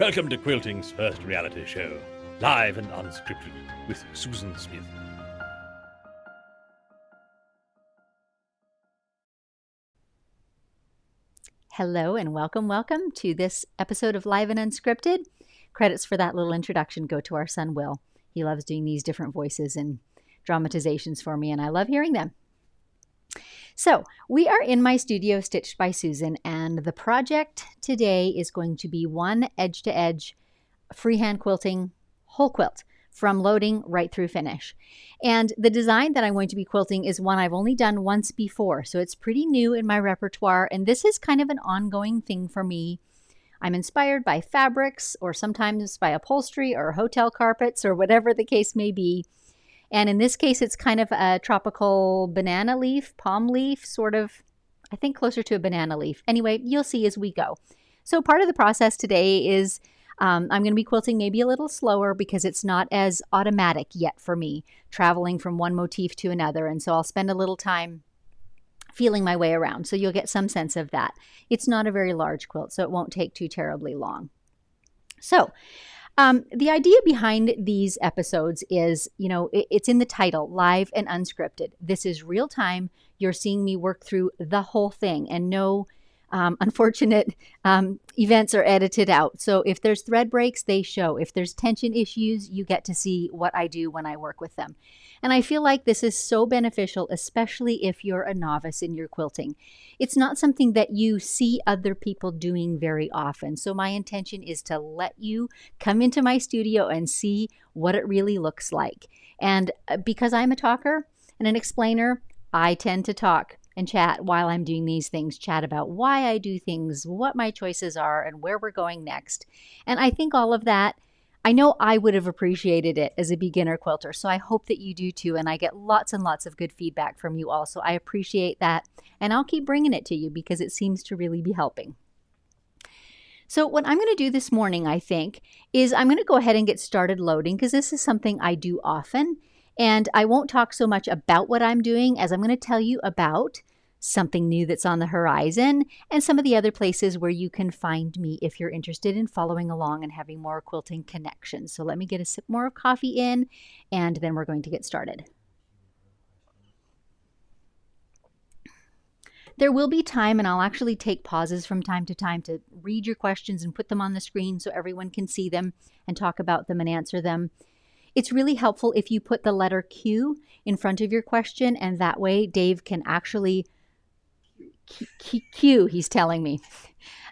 Welcome to Quilting's first reality show, live and unscripted, with Susan Smith. Hello and welcome to this episode of Live and Unscripted. Credits for that little introduction go to our son, Will. He loves doing these different voices and dramatizations for me, and I love hearing them. So we are in my studio, Stitched by Susan, and the project today is going to be one edge-to-edge freehand quilting whole quilt from loading right through finish. And the design that I'm going to be quilting is one I've only done once before, so it's pretty new in my repertoire, and this is kind of an ongoing thing for me. I'm inspired by fabrics or sometimes by upholstery or hotel carpets or whatever the case may be. And in this case, it's kind of a tropical banana leaf, palm leaf, sort of, I think closer to a banana leaf. Anyway, you'll see as we go. So part of the process today is I'm going to be quilting maybe a little slower because it's not as automatic yet for me, traveling from one motif to another. And so I'll spend a little time feeling my way around. So you'll get some sense of that. It's not a very large quilt, so it won't take too terribly long. So the idea behind these episodes is, it's in the title, Live and Unscripted. This is real time. You're seeing me work through the whole thing, and no unfortunate events are edited out. So if there's thread breaks, they show. If there's tension issues, you get to see what I do when I work with them. And I feel like this is so beneficial, especially if you're a novice in your quilting. It's not something that you see other people doing very often. So my intention is to let you come into my studio and see what it really looks like. And because I'm a talker and an explainer, I tend to talk and chat while I'm doing these things, chat about why I do things, what my choices are, and where we're going next. And I think all of that, I know I would have appreciated it as a beginner quilter, so I hope that you do too, and I get lots and lots of good feedback from you all, so I appreciate that, and I'll keep bringing it to you because it seems to really be helping. So what I'm going to do this morning, I think, is I'm going to go ahead and get started loading because this is something I do often, and I won't talk so much about what I'm doing as I'm going to tell you about something new that's on the horizon and some of the other places where you can find me if you're interested in following along and having more quilting connections. So let me get a sip more of coffee in, and then we're going to get started. There will be time, and I'll actually take pauses from time to time to read your questions and put them on the screen so everyone can see them and talk about them and answer them. It's really helpful if you put the letter Q in front of your question, and that way Dave can actually Q, he's telling me.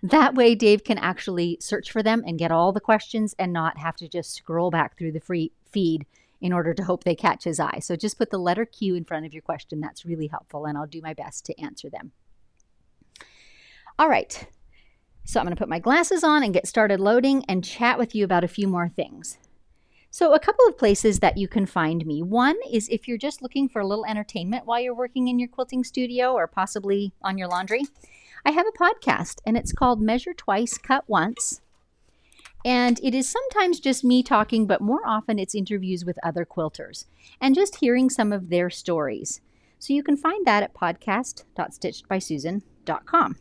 That way Dave can actually search for them and get all the questions and not have to just scroll back through the free feed in order to hope they catch his eye. So just put the letter Q in front of your question. That's really helpful, and I'll do my best to answer them. All right. So I'm going to put my glasses on and get started loading and chat with you about a few more things. So a couple of places that you can find me. One is if you're just looking for a little entertainment while you're working in your quilting studio or possibly on your laundry. I have a podcast, and it's called Measure Twice, Cut Once. And it is sometimes just me talking, but more often it's interviews with other quilters and just hearing some of their stories. So you can find that at podcast.stitchedbysusan.com.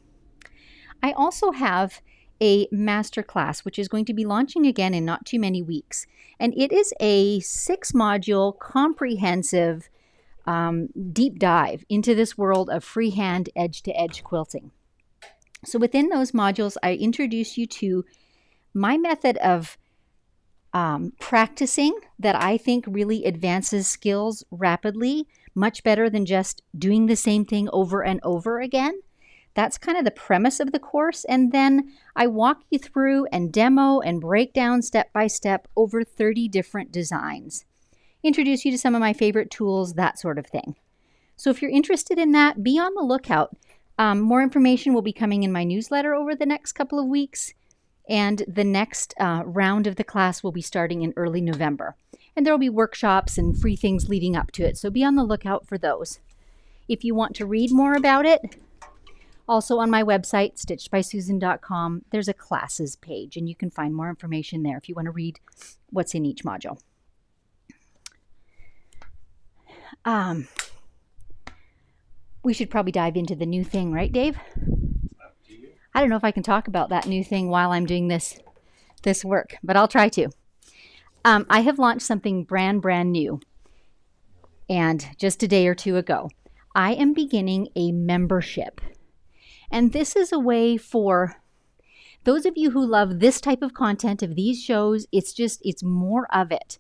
I also have a masterclass, which is going to be launching again in not too many weeks. And it is a 6-module comprehensive deep dive into this world of freehand edge-to-edge quilting. So within those modules, I introduce you to my method of practicing that I think really advances skills rapidly, much better than just doing the same thing over and over again. That's kind of the premise of the course. And then I walk you through and demo and break down step by step over 30 different designs. Introduce you to some of my favorite tools, that sort of thing. So if you're interested in that, be on the lookout. More information will be coming in my newsletter over the next couple of weeks. And the next round of the class will be starting in early November. And there will be workshops and free things leading up to it. So be on the lookout for those. If you want to read more about it, also on my website, stitchedbysusan.com, there's a classes page, and you can find more information there if you want to read what's in each module. We should probably dive into the new thing, right, Dave? I don't know if I can talk about that new thing while I'm doing this this work, but I'll try to. I have launched something brand new, and just a day or two ago, I am beginning a membership. And this is a way for those of you who love this type of content of these shows. It's more of it.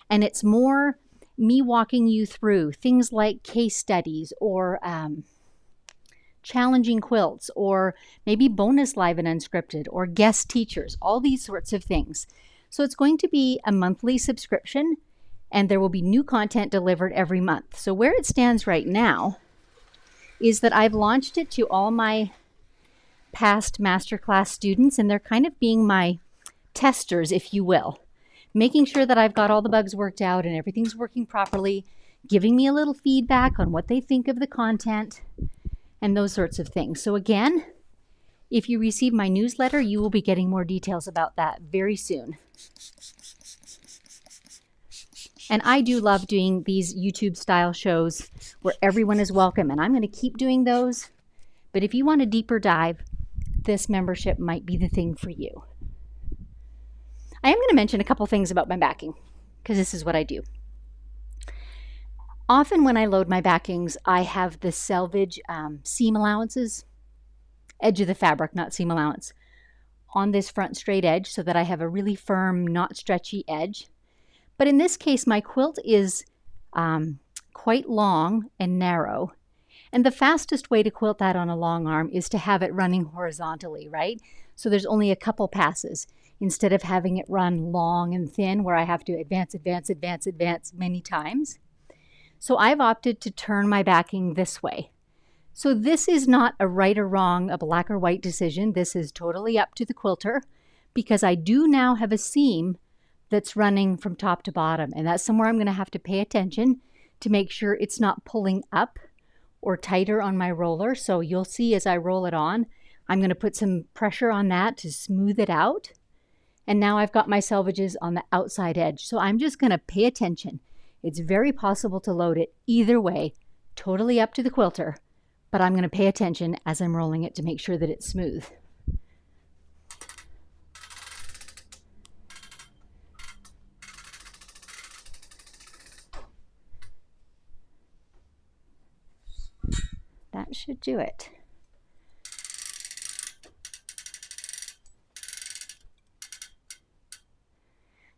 And it's more me walking you through things like case studies or challenging quilts, or maybe bonus live and unscripted, or guest teachers, all these sorts of things. So it's going to be a monthly subscription, and there will be new content delivered every month. So where it stands right now is that I've launched it to all my past masterclass students, and they're kind of being my testers, if you will, making sure that I've got all the bugs worked out and everything's working properly, giving me a little feedback on what they think of the content and those sorts of things. So again, if you receive my newsletter, you will be getting more details about that very soon. And I do love doing these YouTube style shows where everyone is welcome, and I'm going to keep doing those. But if you want a deeper dive, this membership might be the thing for you. I am going to mention a couple things about my backing, because this is what I do. Often when I load my backings, I have the selvage seam allowances, edge of the fabric, not seam allowance, on this front straight edge so that I have a really firm, not stretchy edge. But in this case, my quilt is quite long and narrow. And the fastest way to quilt that on a long arm is to have it running horizontally, right? So there's only a couple passes instead of having it run long and thin where I have to advance many times. So I've opted to turn my backing this way. So this is not a right or wrong, a black or white decision. This is totally up to the quilter, because I do now have a seam that's running from top to bottom, and that's somewhere I'm going to have to pay attention to make sure it's not pulling up or tighter on my roller. So you'll see as I roll it on, I'm going to put some pressure on that to smooth it out. And now I've got my selvages on the outside edge. So I'm just going to pay attention. It's very possible to load it either way, totally up to the quilter, but I'm going to pay attention as I'm rolling it to make sure that it's smooth. That should do it.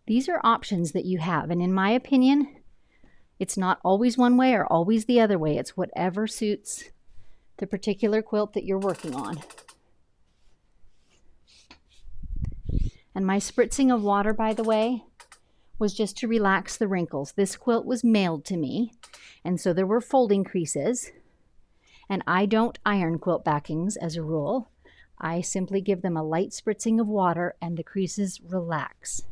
These are options that you have, and in my opinion, it's not always one way or always the other way. It's whatever suits the particular quilt that you're working on. And my spritzing of water, by the way, was just to relax the wrinkles. This quilt was mailed to me, and so there were folding creases. And I don't iron quilt backings as a rule. I simply give them a light spritzing of water and the creases relax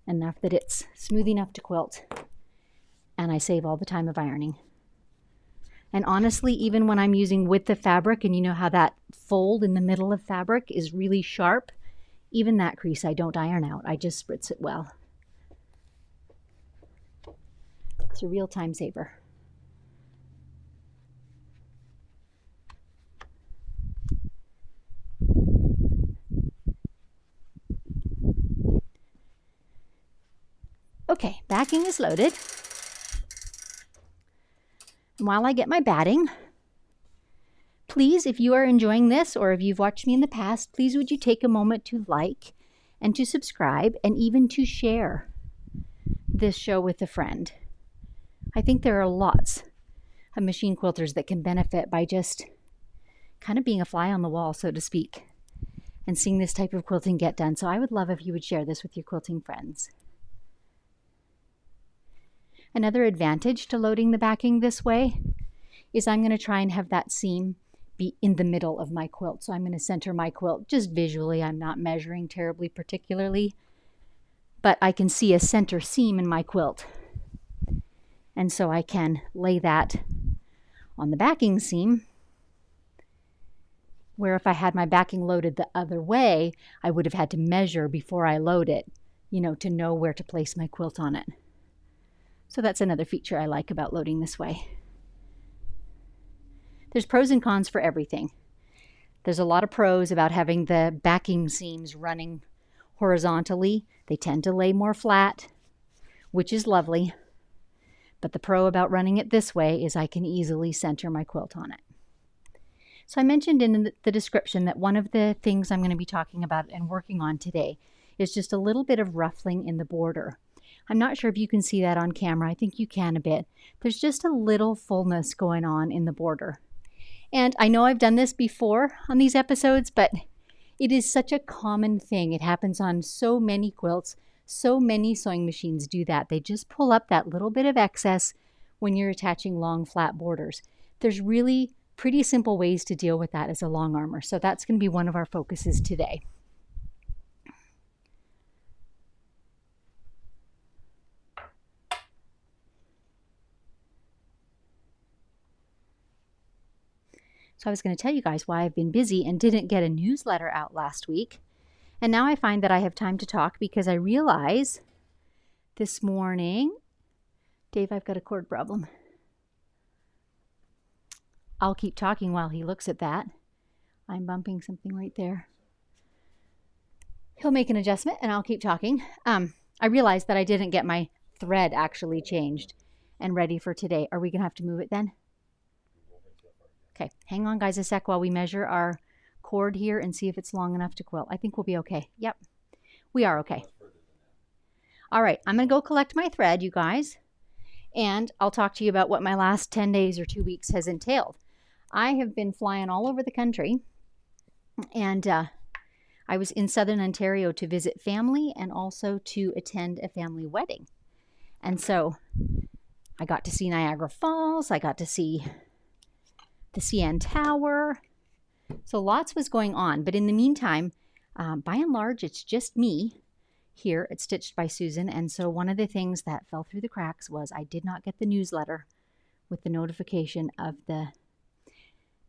enough that it's smooth enough to quilt. And I save all the time of ironing. And honestly, even when I'm using width of fabric, and you know how that fold in the middle of fabric is really sharp, even that crease I don't iron out. I just spritz it well. It's a real time saver. Okay, backing is loaded. And while I get my batting, please, if you are enjoying this or if you've watched me in the past, please would you take a moment to like and to subscribe and even to share this show with a friend. I think there are lots of machine quilters that can benefit by just kind of being a fly on the wall, so to speak, and seeing this type of quilting get done. So I would love if you would share this with your quilting friends. Another advantage to loading the backing this way is I'm going to try and have that seam be in the middle of my quilt. So I'm going to center my quilt just visually. I'm not measuring terribly particularly, but I can see a center seam in my quilt. And so I can lay that on the backing seam, where if I had my backing loaded the other way, I would have had to measure before I load it, to know where to place my quilt on it. So that's another feature I like about loading this way. There's pros and cons for everything. There's a lot of pros about having the backing seams running horizontally. They tend to lay more flat, which is lovely. But the pro about running it this way is I can easily center my quilt on it. So I mentioned in the description that one of the things I'm going to be talking about and working on today is just a little bit of ruffling in the border. I'm not sure if you can see that on camera. I think you can a bit. There's just a little fullness going on in the border. And I know I've done this before on these episodes, but it is such a common thing. It happens on so many quilts. So many sewing machines do that. They just pull up that little bit of excess when you're attaching long flat borders. There's really pretty simple ways to deal with that as a long armor. So that's going to be one of our focuses today. So I was going to tell you guys why I've been busy and didn't get a newsletter out last week. And now I find that I have time to talk because I realize this morning, Dave, I've got a cord problem. I'll keep talking while he looks at that. I'm bumping something right there. He'll make an adjustment and I'll keep talking. I realized that I didn't get my thread actually changed and ready for today. Are we going to have to move it then? Okay, hang on guys a sec while we measure our cord here and see if it's long enough to quilt. I think we'll be okay. Yep, we are okay. All right, I'm going to go collect my thread, you guys, and I'll talk to you about what my last 10 days or 2 weeks has entailed. I have been flying all over the country, and I was in Southern Ontario to visit family and also to attend a family wedding. And so I got to see Niagara Falls, I got to see the CN Tower. So lots was going on. But in the meantime, by and large, it's just me here at Stitched by Susan. And so one of the things that fell through the cracks was I did not get the newsletter with the notification of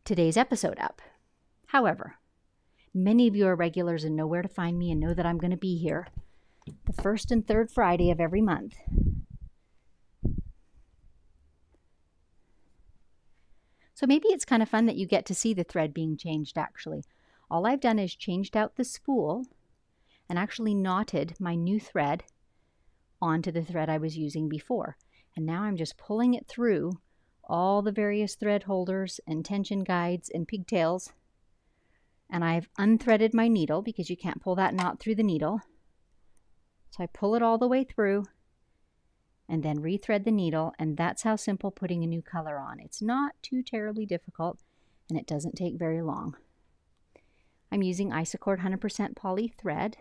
today's episode up. However, many of you are regulars and know where to find me and know that I'm going to be here the first and third Friday of every month. So maybe it's kind of fun that you get to see the thread being changed actually. All I've done is changed out the spool and actually knotted my new thread onto the thread I was using before. And now I'm just pulling it through all the various thread holders and tension guides and pigtails. And I've unthreaded my needle because you can't pull that knot through the needle. So I pull it all the way through and then rethread the needle, and that's how simple putting a new color on. It's not too terribly difficult, and it doesn't take very long. I'm using Isacord 100% poly thread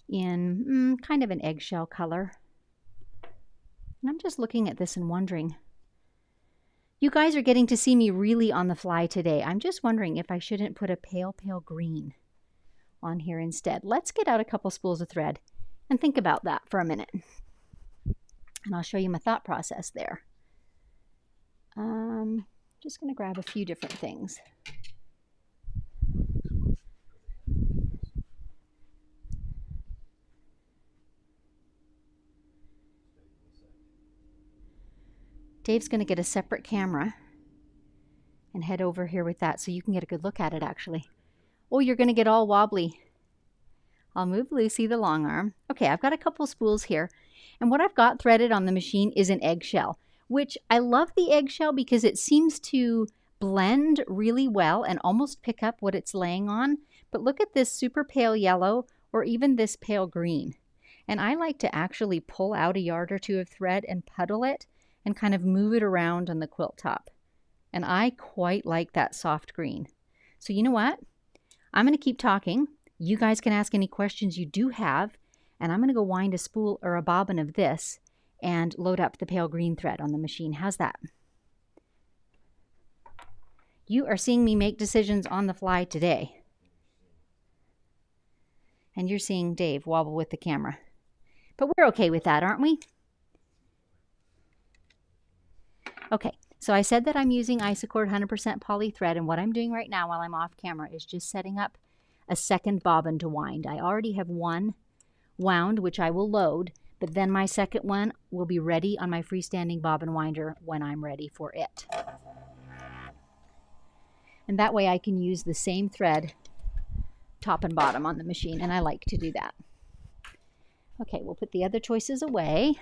in kind of an eggshell color. And I'm just looking at this and wondering, you guys are getting to see me really on the fly today. I'm just wondering if I shouldn't put a pale, pale green on here instead. Let's get out a couple spools of thread and think about that for a minute. And I'll show you my thought process there. Just going to grab a few different things. Dave's going to get a separate camera and head over here with that so you can get a good look at it actually. Oh, you're going to get all wobbly. I'll move Lucy the long arm. Okay, I've got a couple spools here. And what I've got threaded on the machine is an eggshell, which I love the eggshell because it seems to blend really well and almost pick up what it's laying on. But look at this super pale yellow or even this pale green. And I like to actually pull out a yard or two of thread and puddle it and kind of move it around on the quilt top. And I quite like that soft green. So you know what? I'm going to keep talking. You guys can ask any questions you do have. And I'm going to go wind a spool or a bobbin of this and load up the pale green thread on the machine. How's that? You are seeing me make decisions on the fly today. And you're seeing Dave wobble with the camera. But we're okay with that, aren't we? Okay, so I said that I'm using Isacord 100% poly thread, and what I'm doing right now while I'm off camera is just setting up a second bobbin to wind. I already have one wound, which I will load, but then my second one will be ready on my freestanding bobbin winder when I'm ready for it. And that way I can use the same thread top and bottom on the machine, and I like to do that. Okay, we'll put the other choices away.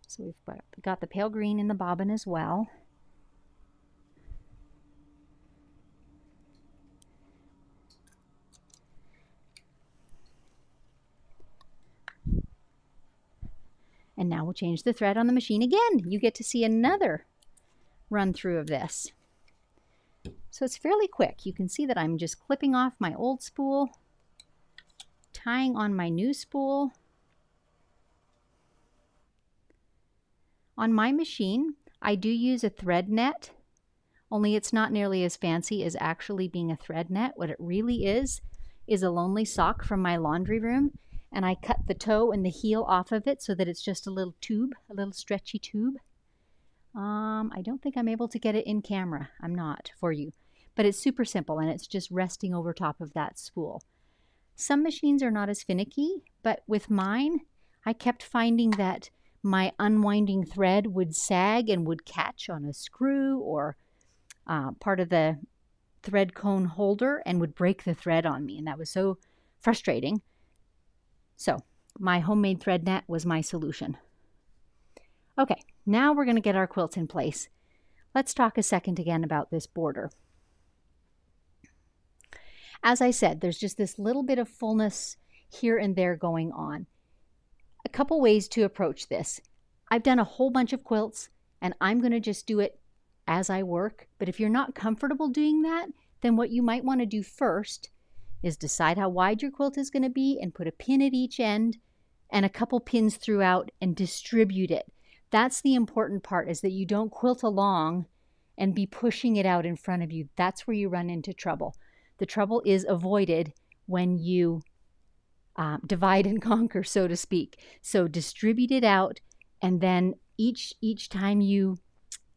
So we've got the pale green in the bobbin as well. And now we'll change the thread on the machine again. You get to see another run through of this. So it's fairly quick. You can see that I'm just clipping off my old spool, tying on my new spool. On my machine, I do use a thread net, only it's not nearly as fancy as actually being a thread net. What it really is a lonely sock from my laundry room, and I cut the toe and the heel off of it so that it's just a little tube, a little stretchy tube. I don't think I'm able to get it in camera. I'm not for you, but it's super simple, and it's just resting over top of that spool. Some machines are not as finicky, but with mine, I kept finding that my unwinding thread would sag and would catch on a screw or part of the thread cone holder and would break the thread on me, and that was so frustrating. So my homemade thread net was my solution. Okay, now we're going to get our quilts in place. Let's talk a second again about this border. As I said, there's just this little bit of fullness here and there going on. A couple ways to approach this. I've done a whole bunch of quilts, and I'm going to just do it as I work. But if you're not comfortable doing that, then what you might want to do first is decide how wide your quilt is going to be and put a pin at each end and a couple pins throughout and distribute it. That's the important part, is that you don't quilt along and be pushing it out in front of you. That's where you run into trouble. The trouble is avoided when you divide and conquer, so to speak. So distribute it out, and then each time you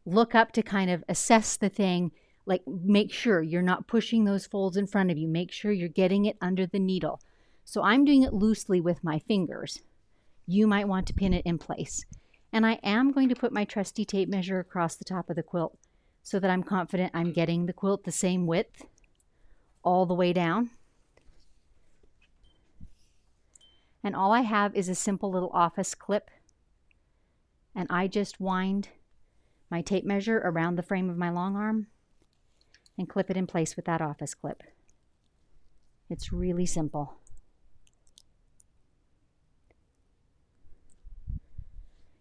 look up to kind of assess the thing, like make sure you're not pushing those folds in front of you. Make sure you're getting it under the needle. So I'm doing it loosely with my fingers. You might want to pin it in place. And I am going to put my trusty tape measure across the top of the quilt so that I'm confident I'm getting the quilt the same width all the way down. And all I have is a simple little office clip. And I just wind my tape measure around the frame of my long arm and clip it in place with that office clip. It's really simple.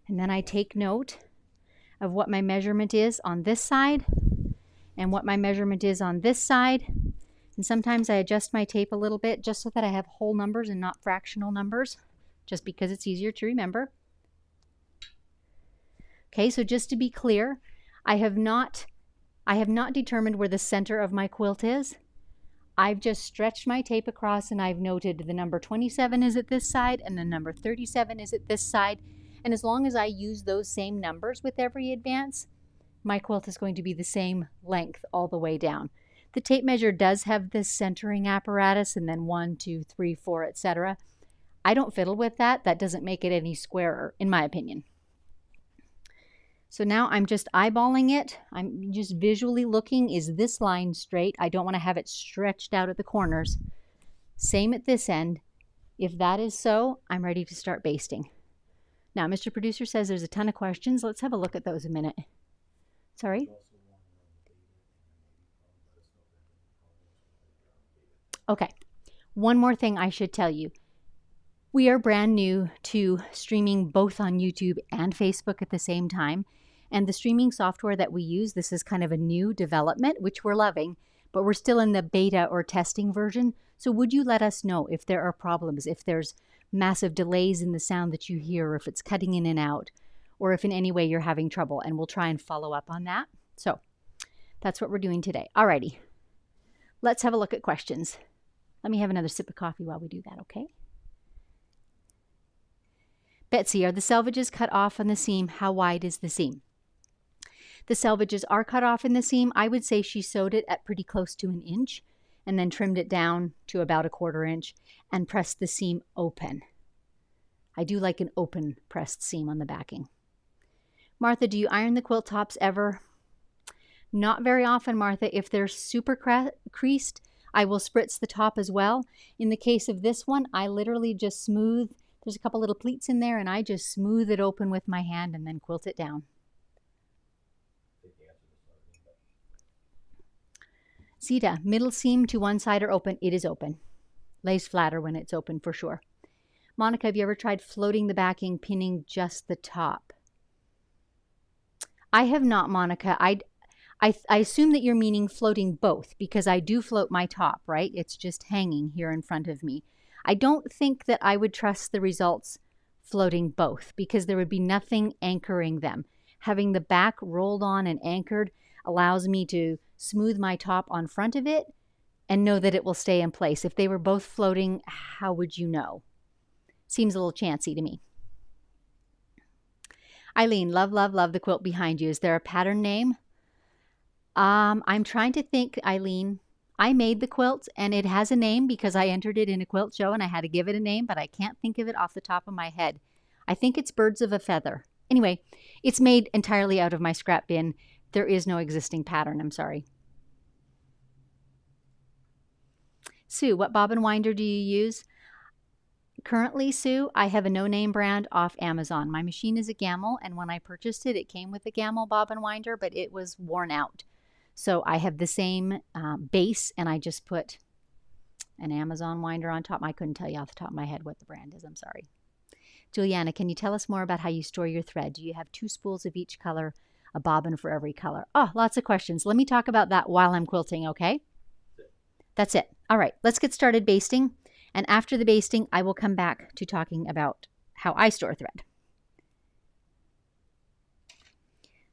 And then I take note of what my measurement is on this side and what my measurement is on this side. And sometimes I adjust my tape a little bit just so that I have whole numbers and not fractional numbers, just because it's easier to remember. Okay, so just to be clear, I have not determined where the center of my quilt is. I've just stretched my tape across, and I've noted the number 27 is at this side and the number 37 is at this side. And as long as I use those same numbers with every advance, my quilt is going to be the same length all the way down. The tape measure does have this centering apparatus, and then 1, 2, 3, 4, etc. I don't fiddle with that. That doesn't make it any squarer, in my opinion. So now I'm just eyeballing it. I'm just visually looking, is this line straight? I don't want to have it stretched out at the corners. Same at this end. If that is so, I'm ready to start basting. Now, Mr. Producer says there's a ton of questions. Let's have a look at those a minute. Sorry? Okay. One more thing I should tell you. We are brand new to streaming both on YouTube and Facebook at the same time. And the streaming software that we use, this is kind of a new development, which we're loving, but we're still in the beta or testing version. So would you let us know if there are problems, if there's massive delays in the sound that you hear, or if it's cutting in and out, or if in any way you're having trouble, and we'll try and follow up on that. So that's what we're doing today. Alrighty, let's have a look at questions. Let me have another sip of coffee while we do that, okay? Betsy, are the selvages cut off on the seam? How wide is the seam? The selvages are cut off in the seam. I would say she sewed it at pretty close to 1 inch and then trimmed it down to about 1/4 inch and pressed the seam open. I do like an open pressed seam on the backing. Martha, do you iron the quilt tops ever? Not very often, Martha. If they're super creased, I will spritz the top as well. In the case of this one, I literally just smooth. There's a couple little pleats in there, and I just smooth it open with my hand and then quilt it down. Sita, middle seam to one side or open? It is open. Lays flatter when it's open for sure. Monica, have you ever tried floating the backing, pinning just the top? I have not, Monica. I assume that you're meaning floating both, because I do float my top, right? It's just hanging here in front of me. I don't think that I would trust the results floating both, because there would be nothing anchoring them. Having the back rolled on and anchored allows me to smooth my top on front of it and know that it will stay in place. If they were both floating, how would you know? Seems a little chancy to me. Eileen, love, love, love the quilt behind you. Is there a pattern name? I'm trying to think, Eileen. I made the quilt and it has a name because I entered it in a quilt show and I had to give it a name, but I can't think of it off the top of my head. I think it's Birds of a Feather. Anyway, it's made entirely out of my scrap bin. There is no existing pattern, I'm sorry. Sue, what bobbin winder do you use? Currently, Sue, I have a no-name brand off Amazon. My machine is a Gamel, and when I purchased it, it came with a Gamel bobbin winder, but it was worn out. So I have the same base, and I just put an Amazon winder on top. I couldn't tell you off the top of my head what the brand is. I'm sorry. Juliana, can you tell us more about how you store your thread? Do you have 2 spools of each color, a bobbin for every color? Oh, lots of questions. Let me talk about that while I'm quilting, okay? That's it. All right, let's get started basting. And after the basting, I will come back to talking about how I store thread.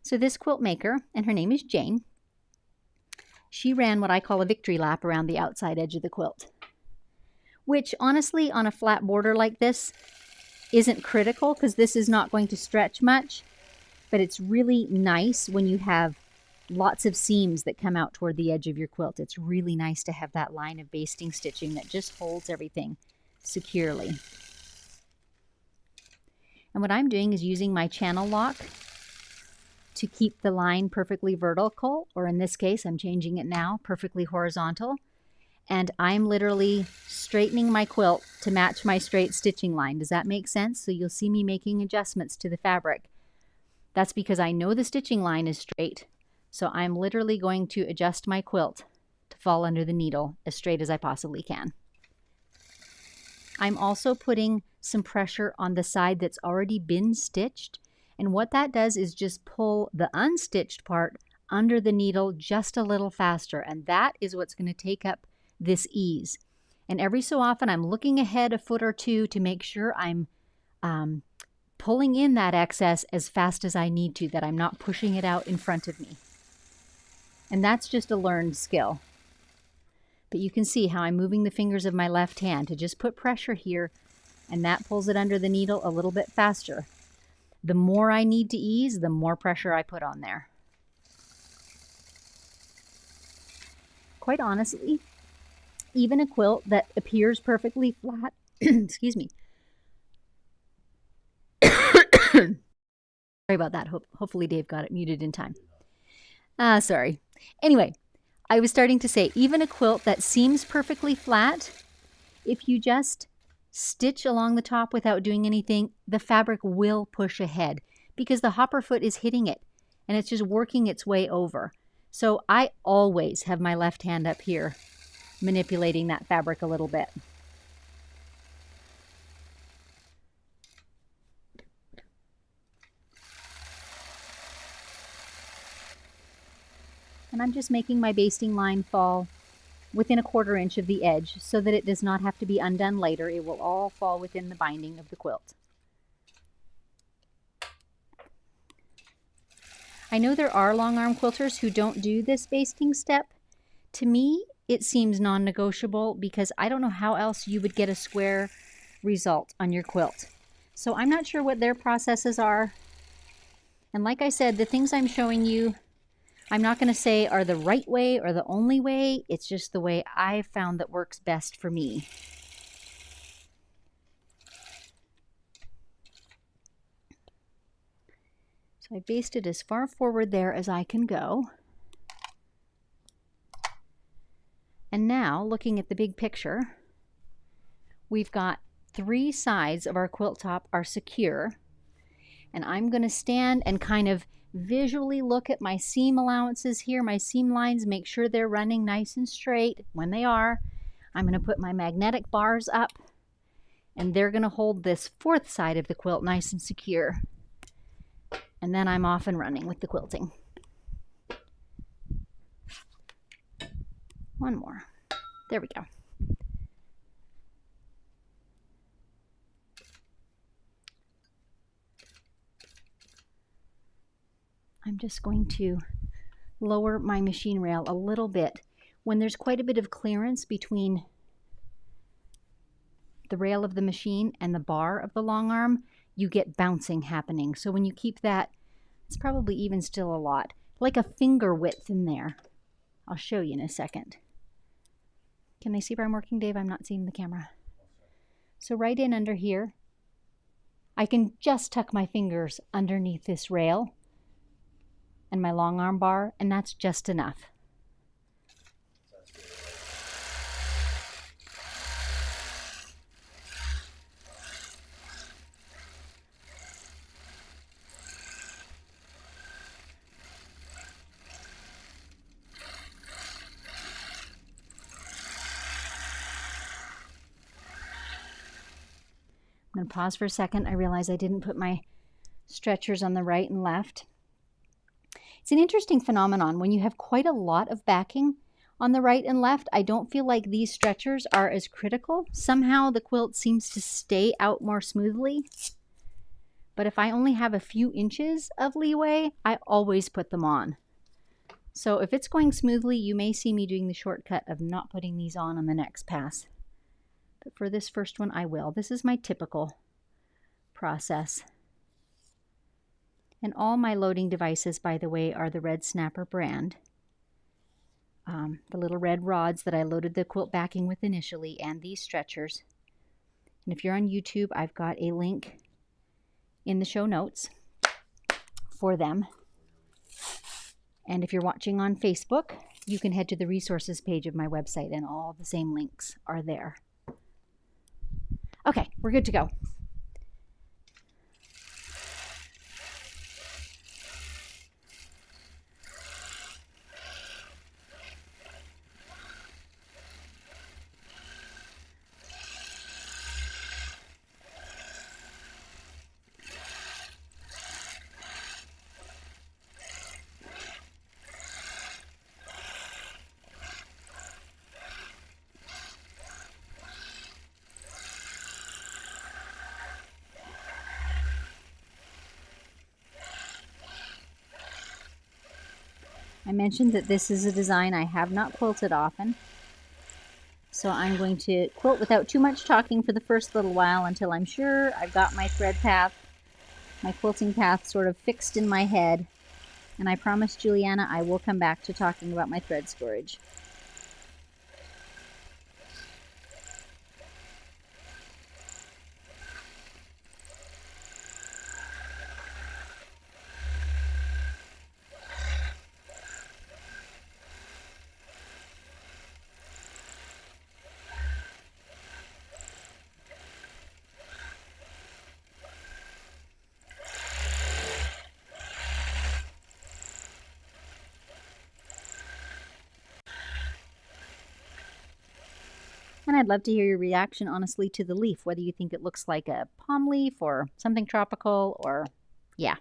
So this quilt maker, and her name is Jane, she ran what I call a victory lap around the outside edge of the quilt, which honestly on a flat border like this isn't critical because this is not going to stretch much, but it's really nice when you have lots of seams that come out toward the edge of your quilt. It's really nice to have that line of basting stitching that just holds everything securely. And what I'm doing is using my channel lock to keep the line perfectly vertical, or in this case, I'm changing it now, perfectly horizontal. And I'm literally straightening my quilt to match my straight stitching line. Does that make sense? So you'll see me making adjustments to the fabric. That's because I know the stitching line is straight. So I'm literally going to adjust my quilt to fall under the needle as straight as I possibly can. I'm also putting some pressure on the side that's already been stitched. And what that does is just pull the unstitched part under the needle just a little faster. And that is what's going to take up this ease. And every so often I'm looking ahead a foot or two to make sure I'm pulling in that excess as fast as I need to, that I'm not pushing it out in front of me. And that's just a learned skill. But you can see how I'm moving the fingers of my left hand to just put pressure here, and that pulls it under the needle a little bit faster. The more I need to ease, the more pressure I put on there. Quite honestly, even a quilt that appears perfectly flat, excuse me. Sorry about that. Hopefully Dave got it muted in time. Sorry. Anyway, I was starting to say, even a quilt that seems perfectly flat, if you just stitch along the top without doing anything, the fabric will push ahead because the hopper foot is hitting it and it's just working its way over. So I always have my left hand up here manipulating that fabric a little bit. And I'm just making my basting line fall within a 1/4 inch of the edge so that it does not have to be undone later. It will all fall within the binding of the quilt. I know there are long arm quilters who don't do this basting step. To me, it seems non-negotiable because I don't know how else you would get a square result on your quilt. So I'm not sure what their processes are. And like I said, the things I'm showing you, I'm not going to say are the right way or the only way. It's just the way I've found that works best for me. So I basted as far forward there as I can go. And now, looking at the big picture, we've got 3 sides of our quilt top are secure. And I'm going to stand and kind of visually look at my seam allowances here, my seam lines, make sure they're running nice and straight. When they are, I'm going to put my magnetic bars up, and they're going to hold this 4th side of the quilt nice and secure. And then I'm off and running with the quilting. One more. There we go. I'm just going to lower my machine rail a little bit. When there's quite a bit of clearance between the rail of the machine and the bar of the long arm, you get bouncing happening. So when you keep that, it's probably even still a lot, like a finger width in there. I'll show you in a second. Can they see where I'm working, Dave? I'm not seeing the camera. So right in under here, I can just tuck my fingers underneath this rail and my long arm bar, and that's just enough. I'm going to pause for a second. I realize I didn't put my stretchers on the right and left. It's an interesting phenomenon. When you have quite a lot of backing on the right and left, I don't feel like these stretchers are as critical. Somehow the quilt seems to stay out more smoothly. But if I only have a few inches of leeway, I always put them on. So if it's going smoothly, you may see me doing the shortcut of not putting these on the next pass. But for this first one, I will. This is my typical process. And all my loading devices, by the way, are the Red Snapper brand. The little red rods that I loaded the quilt backing with initially, and these stretchers. And if you're on YouTube, I've got a link in the show notes for them. And if you're watching on Facebook, you can head to the resources page of my website, and all the same links are there. Okay, we're good to go. I mentioned that this is a design I have not quilted often, so I'm going to quilt without too much talking for the first little while until I'm sure I've got my thread path, my quilting path sort of fixed in my head, and I promise Juliana I will come back to talking about my thread storage. And I'd love to hear your reaction, honestly, to the leaf, whether you think it looks like a palm leaf or something tropical, or yeah.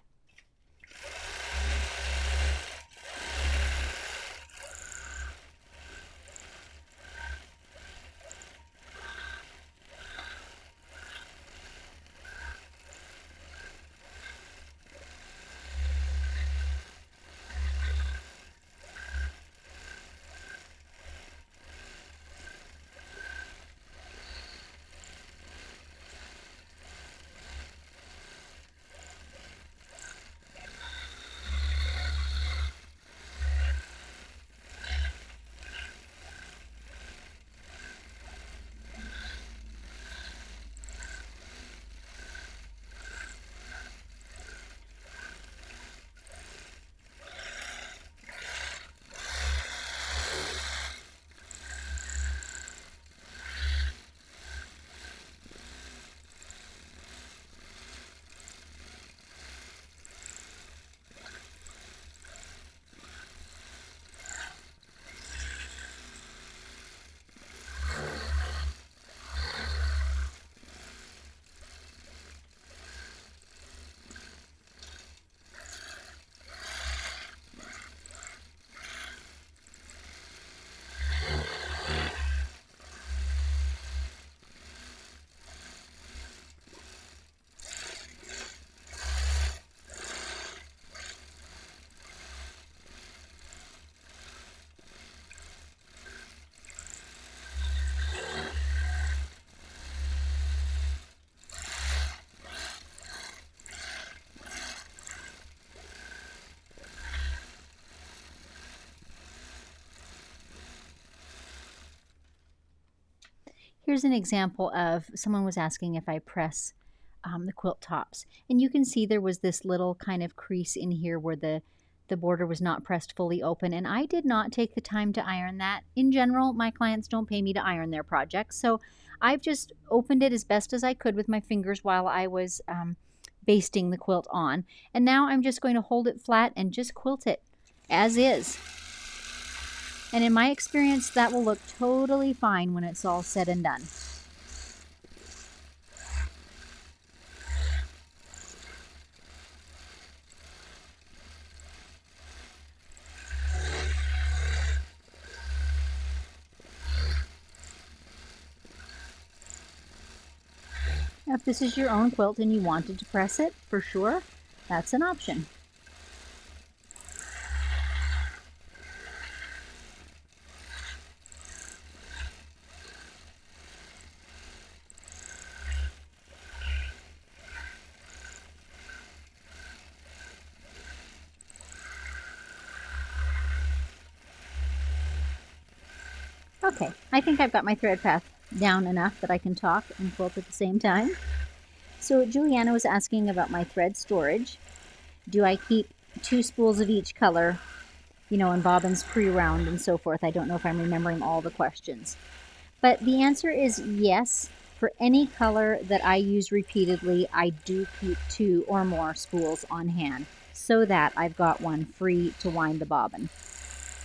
Here's an example of someone was asking if I press the quilt tops. And you can see there was this little kind of crease in here where the border was not pressed fully open. And I did not take the time to iron that. In general, my clients don't pay me to iron their projects. So I've just opened it as best as I could with my fingers while I was basting the quilt on. And now I'm just going to hold it flat and just quilt it as is. And in my experience, that will look totally fine when it's all said and done. Now, if this is your own quilt and you wanted to press it, for sure, that's an option. Okay, I think I've got my thread path down enough that I can talk and quilt at the same time. So Juliana was asking about my thread storage. Do I keep 2 spools of each color, and bobbins pre-round and so forth? I don't know if I'm remembering all the questions. But the answer is yes. For any color that I use repeatedly, I do keep 2 or more spools on hand so that I've got one free to wind the bobbin.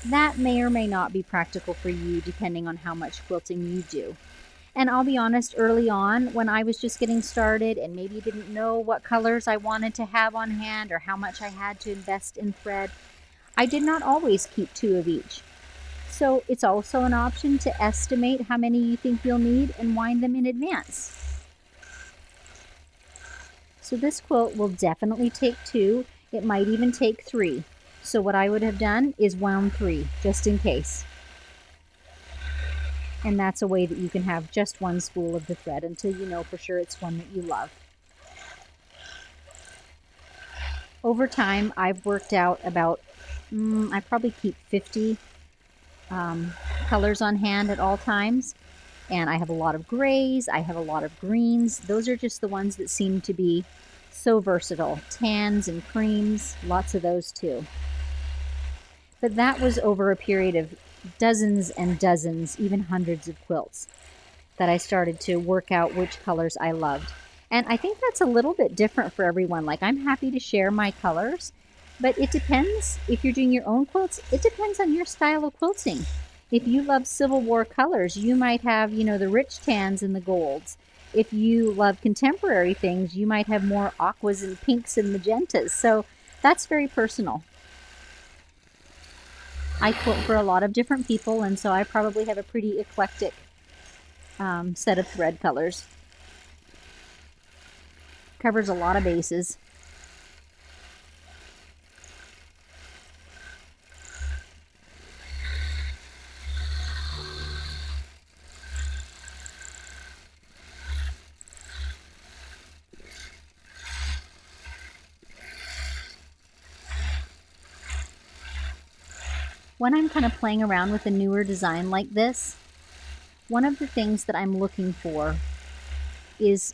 That may or may not be practical for you depending on how much quilting you do. And I'll be honest, early on when I was just getting started and maybe didn't know what colors I wanted to have on hand or how much I had to invest in thread, I did not always keep 2 of each. So it's also an option to estimate how many you think you'll need and wind them in advance. So this quilt will definitely take 2. It might even take 3. So what I would have done is wound 3, just in case. And that's a way that you can have just 1 spool of the thread until you know for sure it's one that you love. Over time, I've worked out about, I probably keep 50 colors on hand at all times. And I have a lot of grays, I have a lot of greens. Those are just the ones that seem to be so versatile. Tans and creams, lots of those too. But that was over a period of dozens and dozens, even hundreds of quilts that I started to work out which colors I loved. And I think that's a little bit different for everyone. Like, I'm happy to share my colors, but it depends. If you're doing your own quilts, it depends on your style of quilting. If you love Civil War colors, you might have, the rich tans and the golds. If you love contemporary things, you might have more aquas and pinks and magentas. So that's very personal. I quilt for a lot of different people, and so I probably have a pretty eclectic set of thread colors. Covers a lot of bases. When I'm kind of playing around with a newer design like this, one of the things that I'm looking for is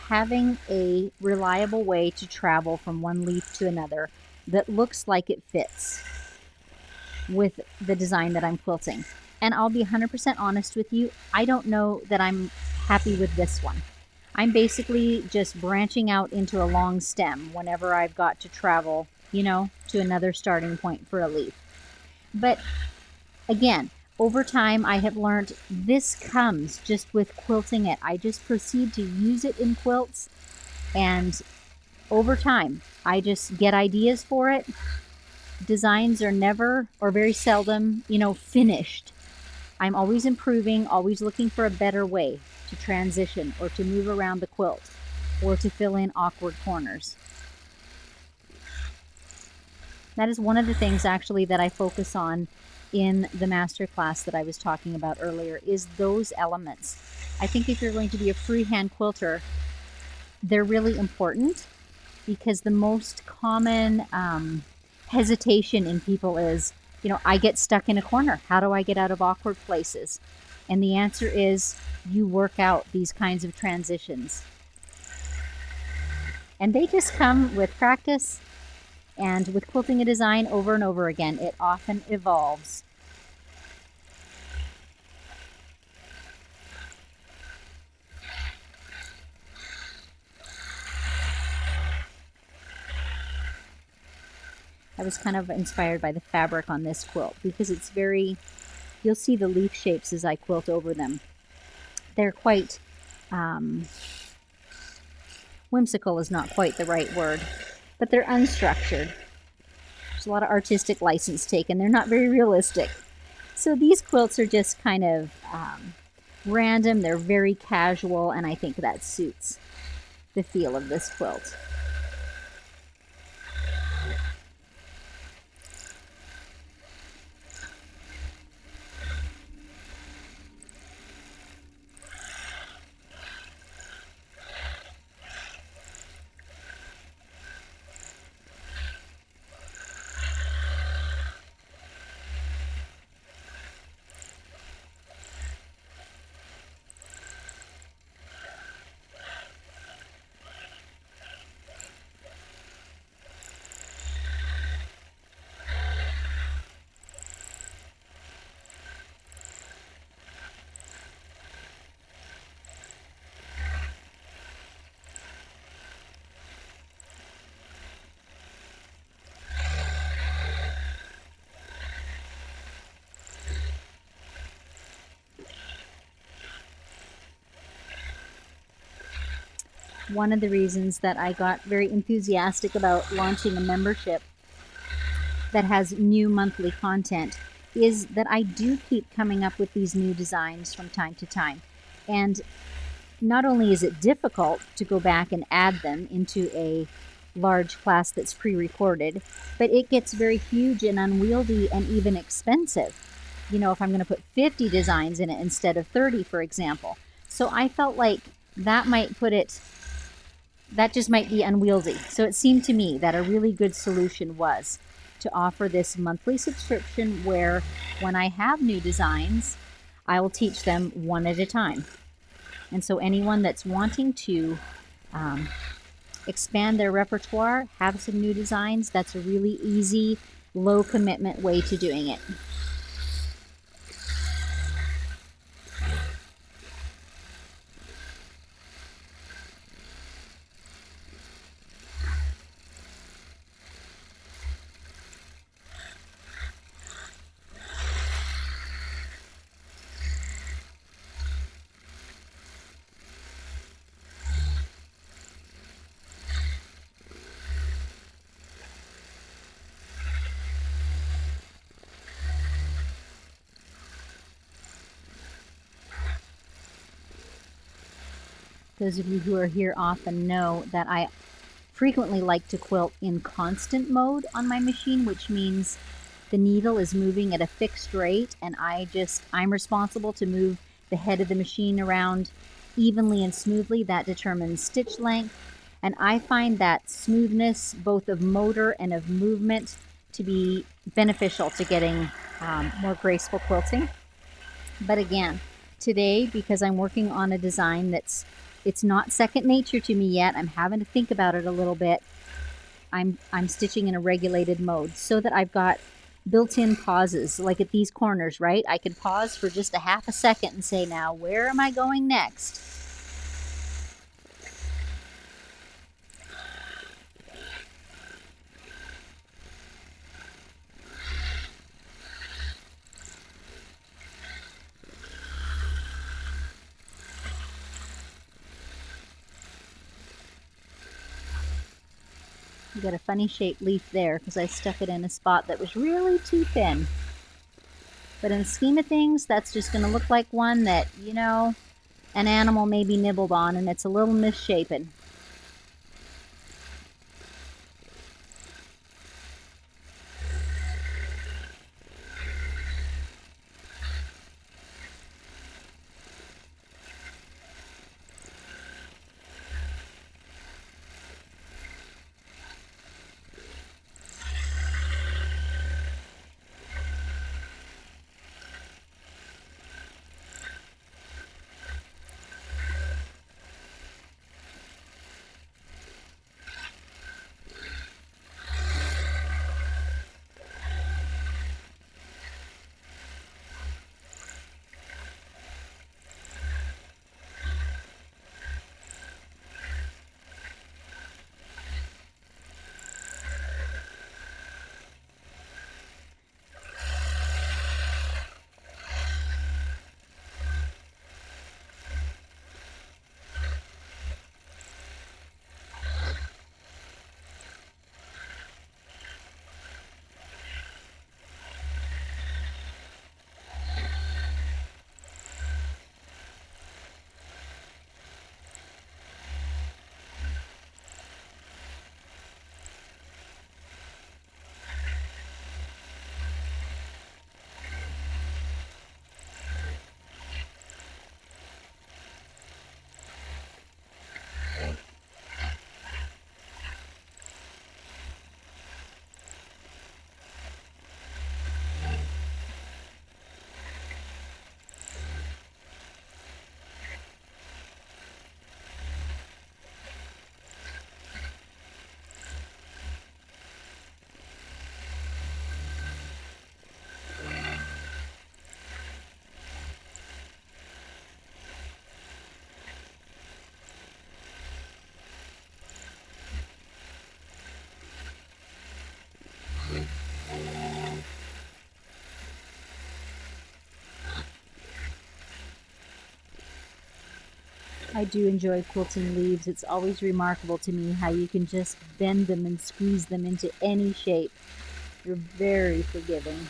having a reliable way to travel from one leaf to another that looks like it fits with the design that I'm quilting. And I'll be 100% honest with you, I don't know that I'm happy with this one. I'm basically just branching out into a long stem whenever I've got to travel, to another starting point for a leaf. But again, over time, I have learned this comes just with quilting it. I just proceed to use it in quilts, and over time, I just get ideas for it. Designs are never, or very seldom, finished. I'm always improving, always looking for a better way to transition or to move around the quilt or to fill in awkward corners. That is one of the things actually that I focus on in the masterclass that I was talking about earlier, is those elements. I think if you're going to be a freehand quilter, they're really important, because the most common hesitation in people is, I get stuck in a corner. How do I get out of awkward places? And the answer is you work out these kinds of transitions. And they just come with practice and with quilting a design over and over again. It often evolves. I was kind of inspired by the fabric on this quilt because it's very, you'll see the leaf shapes as I quilt over them. They're quite, whimsical is not quite the right word, but they're unstructured. There's a lot of artistic license taken. They're not very realistic. So these quilts are just kind of random. They're very casual, and I think that suits the feel of this quilt. One of the reasons that I got very enthusiastic about launching a membership that has new monthly content is that I do keep coming up with these new designs from time to time. And not only is it difficult to go back and add them into a large class that's pre-recorded, but it gets very huge and unwieldy and even expensive. If I'm going to put 50 designs in it instead of 30, for example. So I felt like that just might be unwieldy. So it seemed to me that a really good solution was to offer this monthly subscription where when I have new designs, I will teach them one at a time. And so anyone that's wanting to expand their repertoire, have some new designs, that's a really easy, low commitment way to doing it. Those of you who are here often know that I frequently like to quilt in constant mode on my machine, which means the needle is moving at a fixed rate and I'm responsible to move the head of the machine around evenly and smoothly. That determines stitch length. And I find that smoothness, both of motor and of movement, to be beneficial to getting more graceful quilting. But again, today, because I'm working on a design it's not second nature to me yet, I'm having to think about it a little bit, I'm stitching in a regulated mode so that I've got built-in pauses, like at these corners, right? I can pause for just a half a second and say, now, where am I going next? You got a funny shaped leaf there because I stuck it in a spot that was really too thin. But in the scheme of things, that's just going to look like one that, an animal maybe nibbled on, and it's a little misshapen. I do enjoy quilting leaves. It's always remarkable to me how you can just bend them and squeeze them into any shape. They're very forgiving.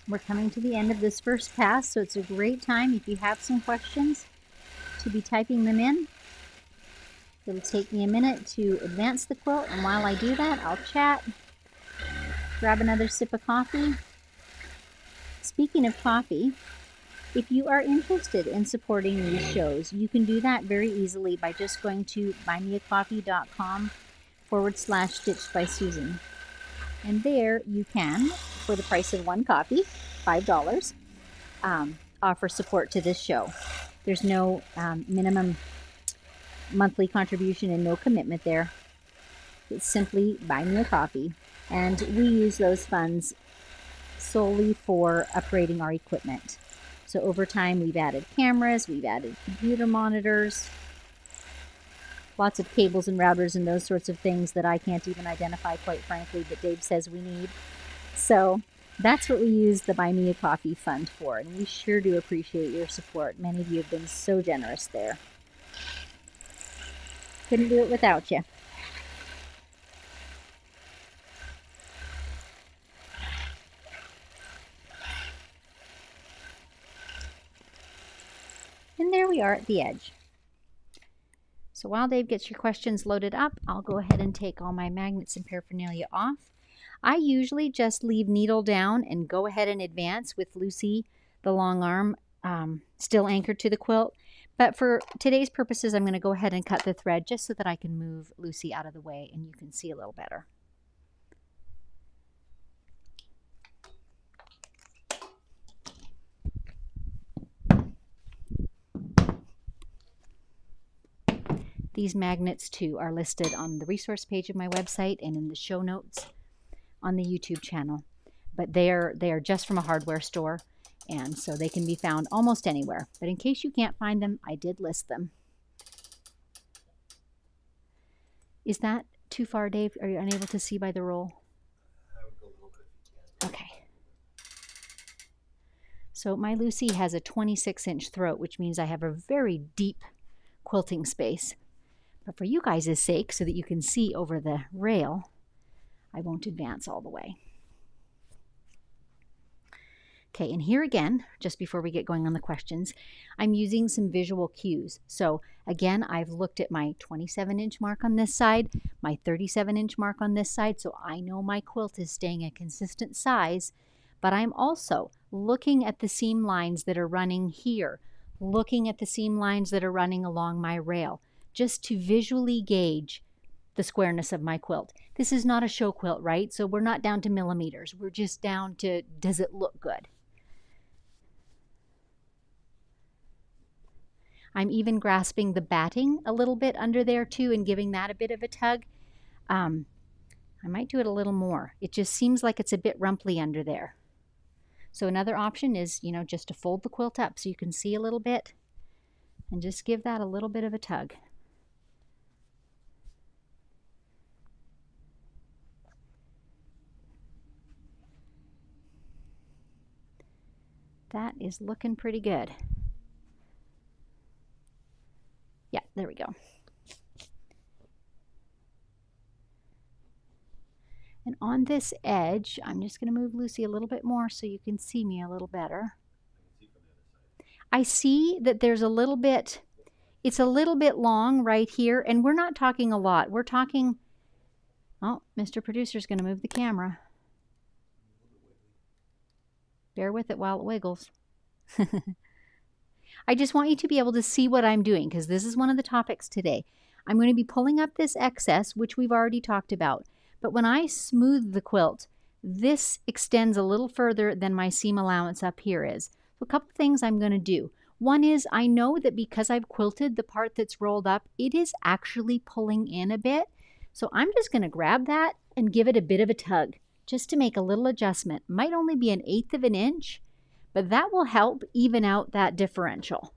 We're coming to the end of this first pass, so it's a great time if you have some questions to be typing them in. It'll take me a minute to advance the quilt, and while I do that, I'll chat, grab another sip of coffee. Speaking of coffee, if you are interested in supporting these shows, you can do that very easily by just going to buymeacoffee.com/Stitched by Susan. And there you can, for the price of one coffee, $5, offer support to this show. There's no minimum monthly contribution and no commitment there. It's simply buy me a coffee. And we use those funds solely for upgrading our equipment. So over time, we've added cameras, we've added computer monitors, lots of cables and routers and those sorts of things that I can't even identify, quite frankly, but Dave says we need. So that's what we use the Buy Me a Coffee Fund for, and we sure do appreciate your support. Many of you have been so generous there. Couldn't do it without you. And there we are at the edge. So while Dave gets your questions loaded up, I'll go ahead and take all my magnets and paraphernalia off. I usually just leave needle down and go ahead and advance with Lucy, the long arm, still anchored to the quilt. But for today's purposes, I'm going to go ahead and cut the thread just so that I can move Lucy out of the way and you can see a little better. These magnets too are listed on the resource page of my website and in the show notes on the YouTube channel. But they are just from a hardware store, and so they can be found almost anywhere. But in case you can't find them, I did list them. Is that too far, Dave? Are you unable to see by the roll? I would go a little bit if you can. Okay. So my Lucy has a 26-inch throat, which means I have a very deep quilting space. But for you guys' sake, so that you can see over the rail, I won't advance all the way. Okay, and here again, just before we get going on the questions, I'm using some visual cues. So again, I've looked at my 27-inch mark on this side, my 37-inch mark on this side, so I know my quilt is staying a consistent size, but I'm also looking at the seam lines that are running here, looking at the seam lines that are running along my rail, just to visually gauge the squareness of my quilt. This is not a show quilt, right? So we're not down to millimeters. We're just down to, does it look good? I'm even grasping the batting a little bit under there too and giving that a bit of a tug. I might do it a little more. It just seems like it's a bit rumply under there. So another option is, you know, just to fold the quilt up so you can see a little bit and just give that a little bit of a tug. That is looking pretty good. Yeah, there we go. And on this edge, I'm just going to move Lucy a little bit more so you can see me a little better. I see that there's a little bit, it's a little bit long right here, and we're not talking a lot. We're talking, oh, Mr. Producer's going to move the camera. Bear with it while it wiggles. I just want you to be able to see what I'm doing because this is one of the topics today. I'm going to be pulling up this excess, which we've already talked about. But when I smooth the quilt, this extends a little further than my seam allowance up here is. So a couple things I'm going to do. One is I know that because I've quilted the part that's rolled up, it is actually pulling in a bit. So I'm just going to grab that and give it a bit of a tug just to make a little adjustment. Might only be 1/8 of an inch, but that will help even out that differential.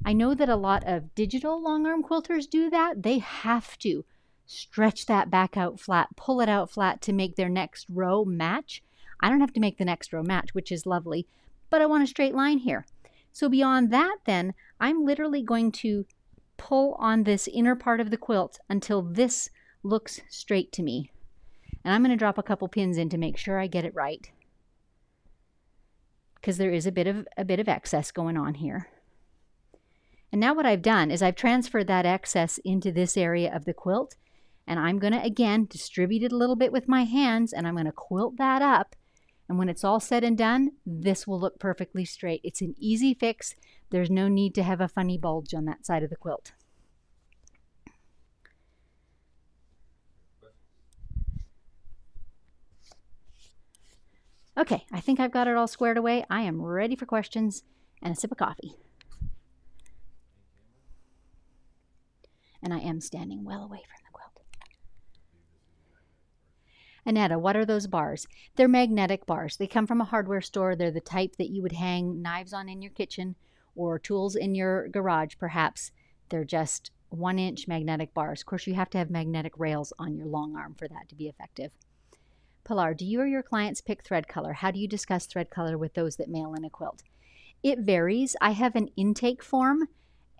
I know that a lot of digital long arm quilters do that. They have to stretch that back out flat, pull it out flat to make their next row match. I don't have to make the next row match, which is lovely, but I want a straight line here. So beyond that then, I'm literally going to pull on this inner part of the quilt until this looks straight to me. And I'm going to drop a couple pins in to make sure I get it right, because there is a bit of excess going on here. And now what I've done is I've transferred that excess into this area of the quilt, and I'm going to again distribute it a little bit with my hands, and I'm going to quilt that up. And when it's all said and done, this will look perfectly straight. It's an easy fix. There's no need to have a funny bulge on that side of the quilt. Okay, I think I've got it all squared away. I am ready for questions and a sip of coffee. And I am standing well away from the quilt. Annetta, what are those bars? They're magnetic bars. They come from a hardware store. They're the type that you would hang knives on in your kitchen or tools in your garage, perhaps. They're just 1-inch magnetic bars. Of course, you have to have magnetic rails on your long arm for that to be effective. Pilar, do you or your clients pick thread color? How do you discuss thread color with those that mail in a quilt? It varies. I have an intake form,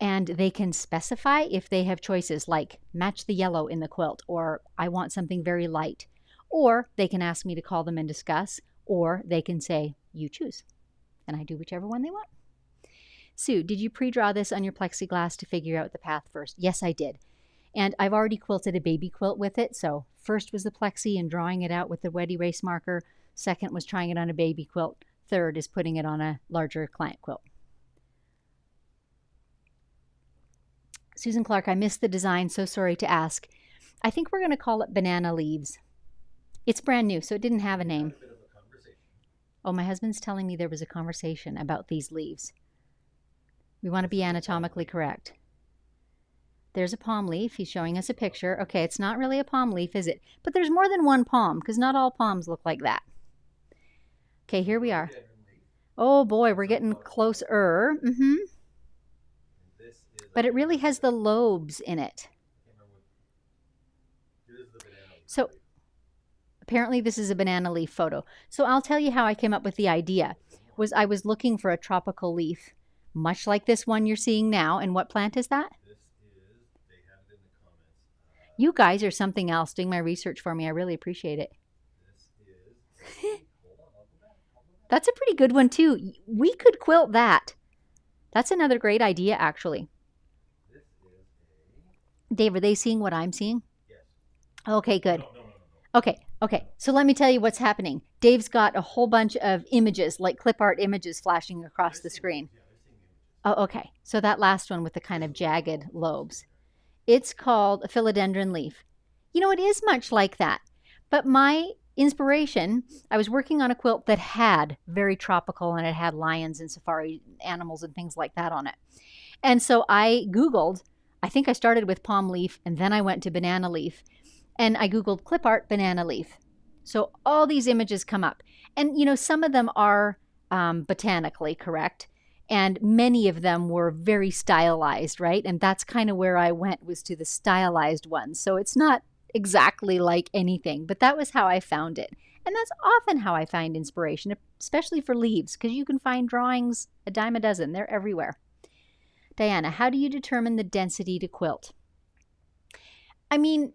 and they can specify if they have choices like match the yellow in the quilt, or I want something very light. Or they can ask me to call them and discuss, or they can say, you choose. And I do whichever one they want. Sue, did you pre-draw this on your plexiglass to figure out the path first? Yes, I did. And I've already quilted a baby quilt with it. So first was the plexi and drawing it out with the wet erase marker. Second was trying it on a baby quilt. Third is putting it on a larger client quilt. Susan Clark, I missed the design, so sorry to ask. I think we're going to call it Banana Leaves. It's brand new, so it didn't have a name. Oh, my husband's telling me there was a conversation about these leaves. We want to be anatomically correct. There's a palm leaf. He's showing us a picture. Okay, it's not really a palm leaf, is it? But there's more than one palm, because not all palms look like that. Okay, here we are. Oh boy, we're getting closer. But it really has the lobes in it. So apparently this is a banana leaf photo. So I'll tell you how I came up with the idea. I was looking for a tropical leaf, much like this one you're seeing now. And what plant is that? This is, they have it in the comments. You guys are something else doing my research for me. I really appreciate it. This is, hold on, I'll go back. That's a pretty good one too. We could quilt that. That's another great idea, actually. This is Dave, are they seeing what I'm seeing? yes. Okay, good. No. Okay. So let me tell you what's happening. Dave's got a whole bunch of images, like clip art images flashing across the screen. Yeah, I've seen the images. Oh, okay. So that last one with the kind of jagged lobes. It's called a philodendron leaf. You know, it is much like that. But my inspiration, I was working on a quilt that had very tropical, and it had lions and safari animals and things like that on it. And so I Googled, I think I started with palm leaf, and then I went to banana leaf. And I Googled clip art banana leaf. So all these images come up. And, you know, some of them are botanically correct. And many of them were very stylized, right? And that's kind of where I went, was to the stylized ones. So it's not exactly like anything, but that was how I found it. And that's often how I find inspiration, especially for leaves, because you can find drawings a dime a dozen. They're everywhere. Diana, how do you determine the density to quilt? I mean,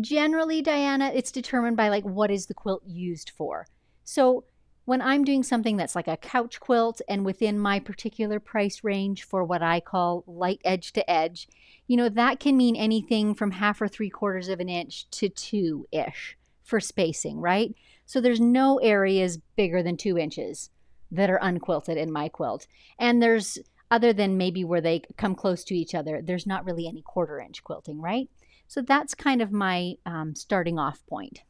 Generally, Diana, it's determined by like what is the quilt used for. So when I'm doing something that's like a couch quilt and within my particular price range for what I call light edge to edge, you know, that can mean anything from 1/2 or 3/4 of an inch to 2-ish for spacing, right? So there's no areas bigger than 2 inches that are unquilted in my quilt. And there's, other than maybe where they come close to each other, there's not really any 1/4 inch quilting, right? So that's kind of my starting off point.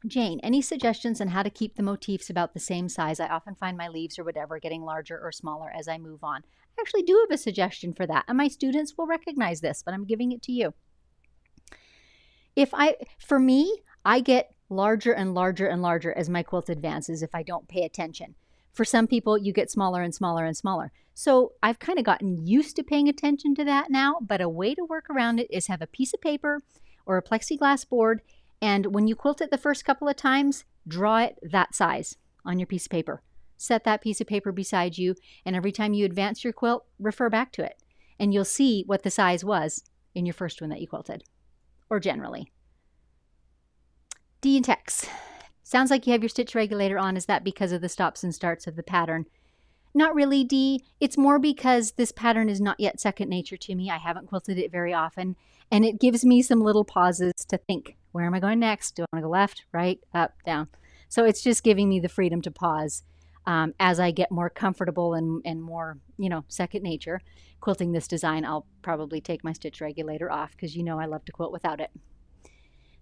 Jane, any suggestions on how to keep the motifs about the same size? I often find my leaves or whatever getting larger or smaller as I move on. I actually do have a suggestion for that, and my students will recognize this, but I'm giving it to you. For me, I get larger and larger and larger as my quilt advances if I don't pay attention. For some people, you get smaller and smaller and smaller. So I've kind of gotten used to paying attention to that now, but a way to work around it is have a piece of paper or a plexiglass board, and when you quilt it the first couple of times, draw it that size on your piece of paper. Set that piece of paper beside you, and every time you advance your quilt, refer back to it. And you'll see what the size was in your first one that you quilted, or generally. D and Tex. Sounds like you have your stitch regulator on. Is that because of the stops and starts of the pattern? Not really, Dee. It's more because this pattern is not yet second nature to me. I haven't quilted it very often, and it gives me some little pauses to think, where am I going next? Do I want to go left, right, up, down? So it's just giving me the freedom to pause as I get more comfortable and more, you know, second nature. Quilting this design, I'll probably take my stitch regulator off because you know I love to quilt without it.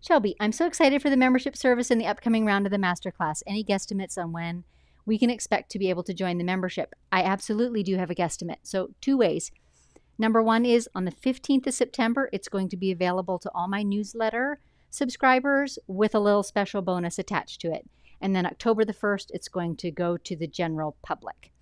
Shelby, I'm so excited for the membership service and the upcoming round of the masterclass. Any guesstimates on when we can expect to be able to join the membership? I absolutely do have a guesstimate. So 2 ways. Number 1 is on the 15th of September, it's going to be available to all my newsletter subscribers with a little special bonus attached to it. And then October the 1st, it's going to go to the general public.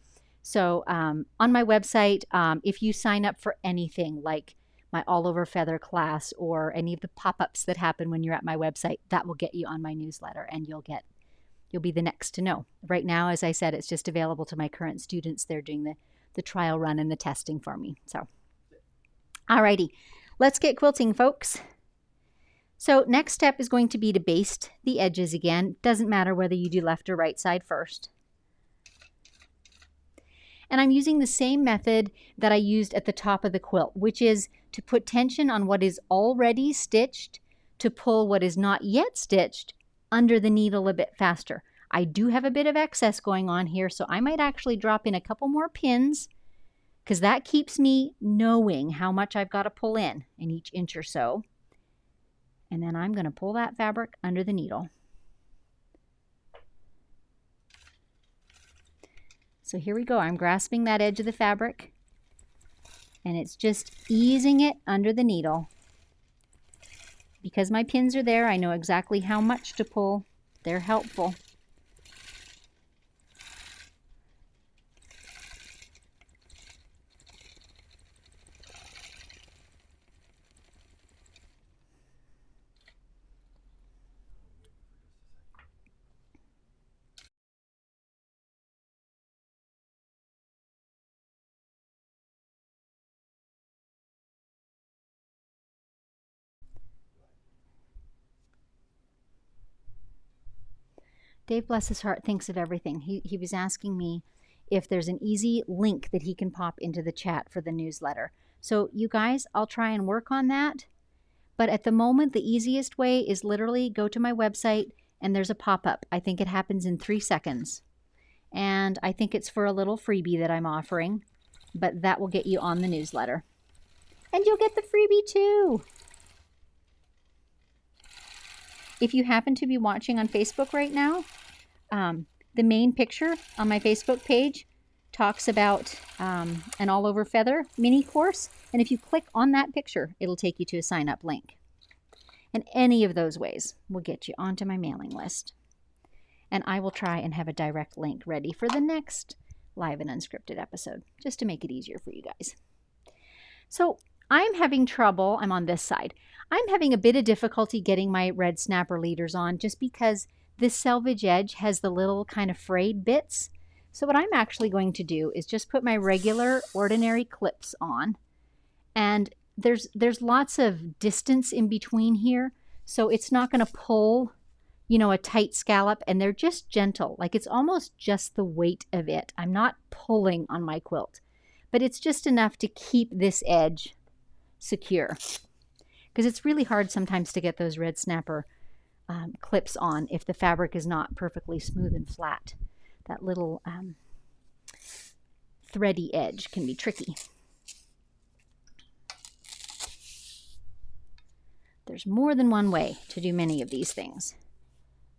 So on my website, if you sign up for anything like my all over feather class or any of the pop-ups that happen when you're at my website, that will get you on my newsletter and you'll be the next to know. Right now, as I said, it's just available to my current students. They're doing the trial run and the testing for me. So, alrighty, let's get quilting, folks. So next step is going to be to baste the edges again. Doesn't matter whether you do left or right side first. And I'm using the same method that I used at the top of the quilt, which is to put tension on what is already stitched to pull what is not yet stitched under the needle a bit faster. I do have a bit of excess going on here, so I might actually drop in a couple more pins because that keeps me knowing how much I've got to pull in each inch or so. And then I'm going to pull that fabric under the needle. So here we go. I'm grasping that edge of the fabric and it's just easing it under the needle. Because my pins are there, I know exactly how much to pull. They're helpful. Dave, bless his heart, thinks of everything. He was asking me if there's an easy link that he can pop into the chat for the newsletter. So you guys, I'll try and work on that. But at the moment, the easiest way is literally go to my website and there's a pop-up. I think it happens in 3 seconds. And I think it's for a little freebie that I'm offering. But that will get you on the newsletter. And you'll get the freebie too. If you happen to be watching on Facebook right now, the main picture on my Facebook page talks about an all over feather mini course. And if you click on that picture, it'll take you to a sign up link. And any of those ways will get you onto my mailing list. And I will try and have a direct link ready for the next live and unscripted episode, just to make it easier for you guys. So I'm having trouble, I'm on this side. I'm having a bit of difficulty getting my red snapper leaders on just because this selvage edge has the little kind of frayed bits. So what I'm actually going to do is just put my regular ordinary clips on. And there's lots of distance in between here, so it's not going to pull, you know, a tight scallop, and they're just gentle. Like it's almost just the weight of it. I'm not pulling on my quilt, but it's just enough to keep this edge secure, because it's really hard sometimes to get those red snapper clips on if the fabric is not perfectly smooth and flat. That little thready edge can be tricky. There's more than one way to do many of these things.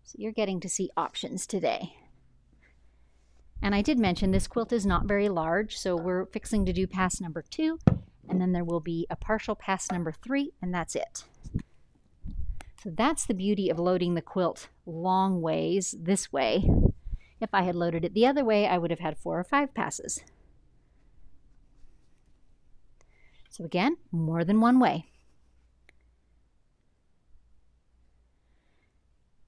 So you're getting to see options today. And I did mention this quilt is not very large, so we're fixing to do pass number 2, and then there will be a partial pass number 3, and that's it. So that's the beauty of loading the quilt long ways this way. If I had loaded it the other way, I would have had 4 or 5 passes. So again, more than one way.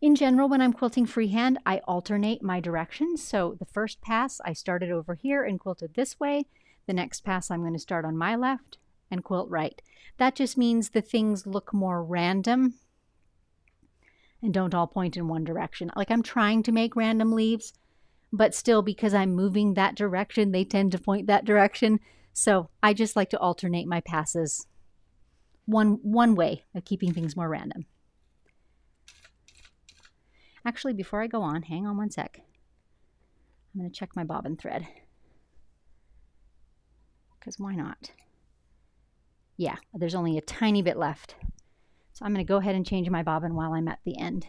In general, when I'm quilting freehand, I alternate my directions. So the first pass, I started over here and quilted this way. The next pass, I'm going to start on my left and quilt right. That just means the things look more random and don't all point in one direction. Like I'm trying to make random leaves, but still because I'm moving that direction, they tend to point that direction. So I just like to alternate my passes. One way of keeping things more random. Actually, before I go on, hang on one sec. I'm going to check my bobbin thread. Because why not? Yeah, there's only a tiny bit left. So I'm going to go ahead and change my bobbin while I'm at the end.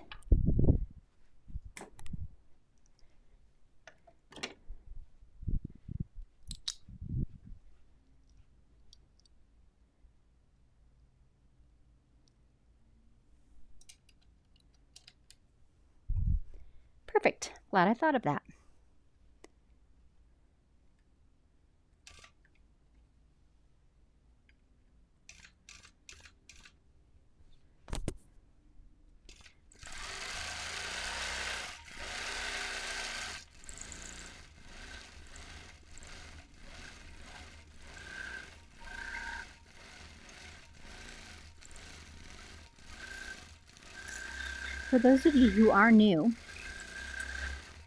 Perfect. Glad I thought of that. For those of you who are new,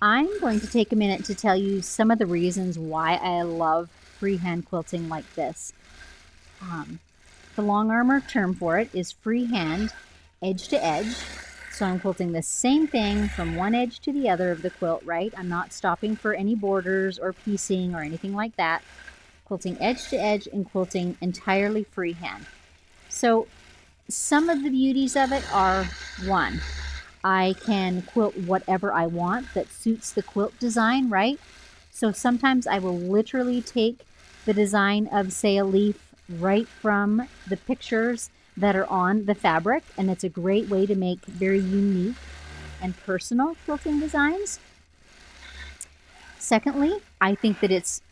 I'm going to take a minute to tell you some of the reasons why I love freehand quilting like this. The long armor term for it is freehand, edge to edge. So I'm quilting the same thing from one edge to the other of the quilt, right? I'm not stopping for any borders or piecing or anything like that. Quilting edge to edge and quilting entirely freehand. So some of the beauties of it are, one, I can quilt whatever I want that suits the quilt design, right? So sometimes I will literally take the design of, say, a leaf right from the pictures that are on the fabric, and it's a great way to make very unique and personal quilting designs. Secondly, I think that it's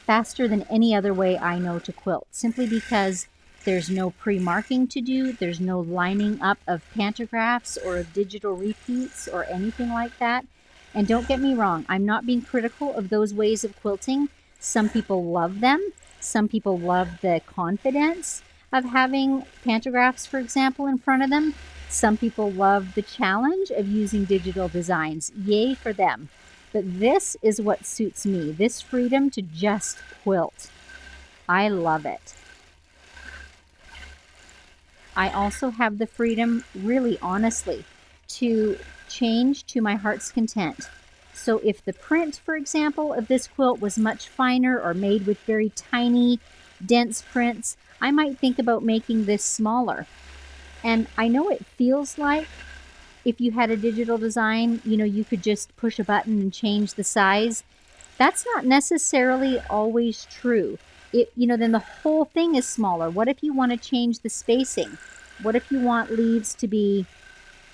faster than any other way I know to quilt, simply because there's no pre-marking to do. There's no lining up of pantographs or of digital repeats or anything like that. And don't get me wrong, I'm not being critical of those ways of quilting. Some people love them. Some people love the confidence of having pantographs, for example, in front of them. Some people love the challenge of using digital designs. Yay for them. But this is what suits me, this freedom to just quilt. I love it. I also have the freedom, really honestly, to change to my heart's content. So if the print, for example, of this quilt was much finer or made with very tiny, dense prints, I might think about making this smaller. And I know it feels like if you had a digital design, you know, you could just push a button and change the size. That's not necessarily always true. Then the whole thing is smaller. What if you want to change the spacing? What if you want leaves to be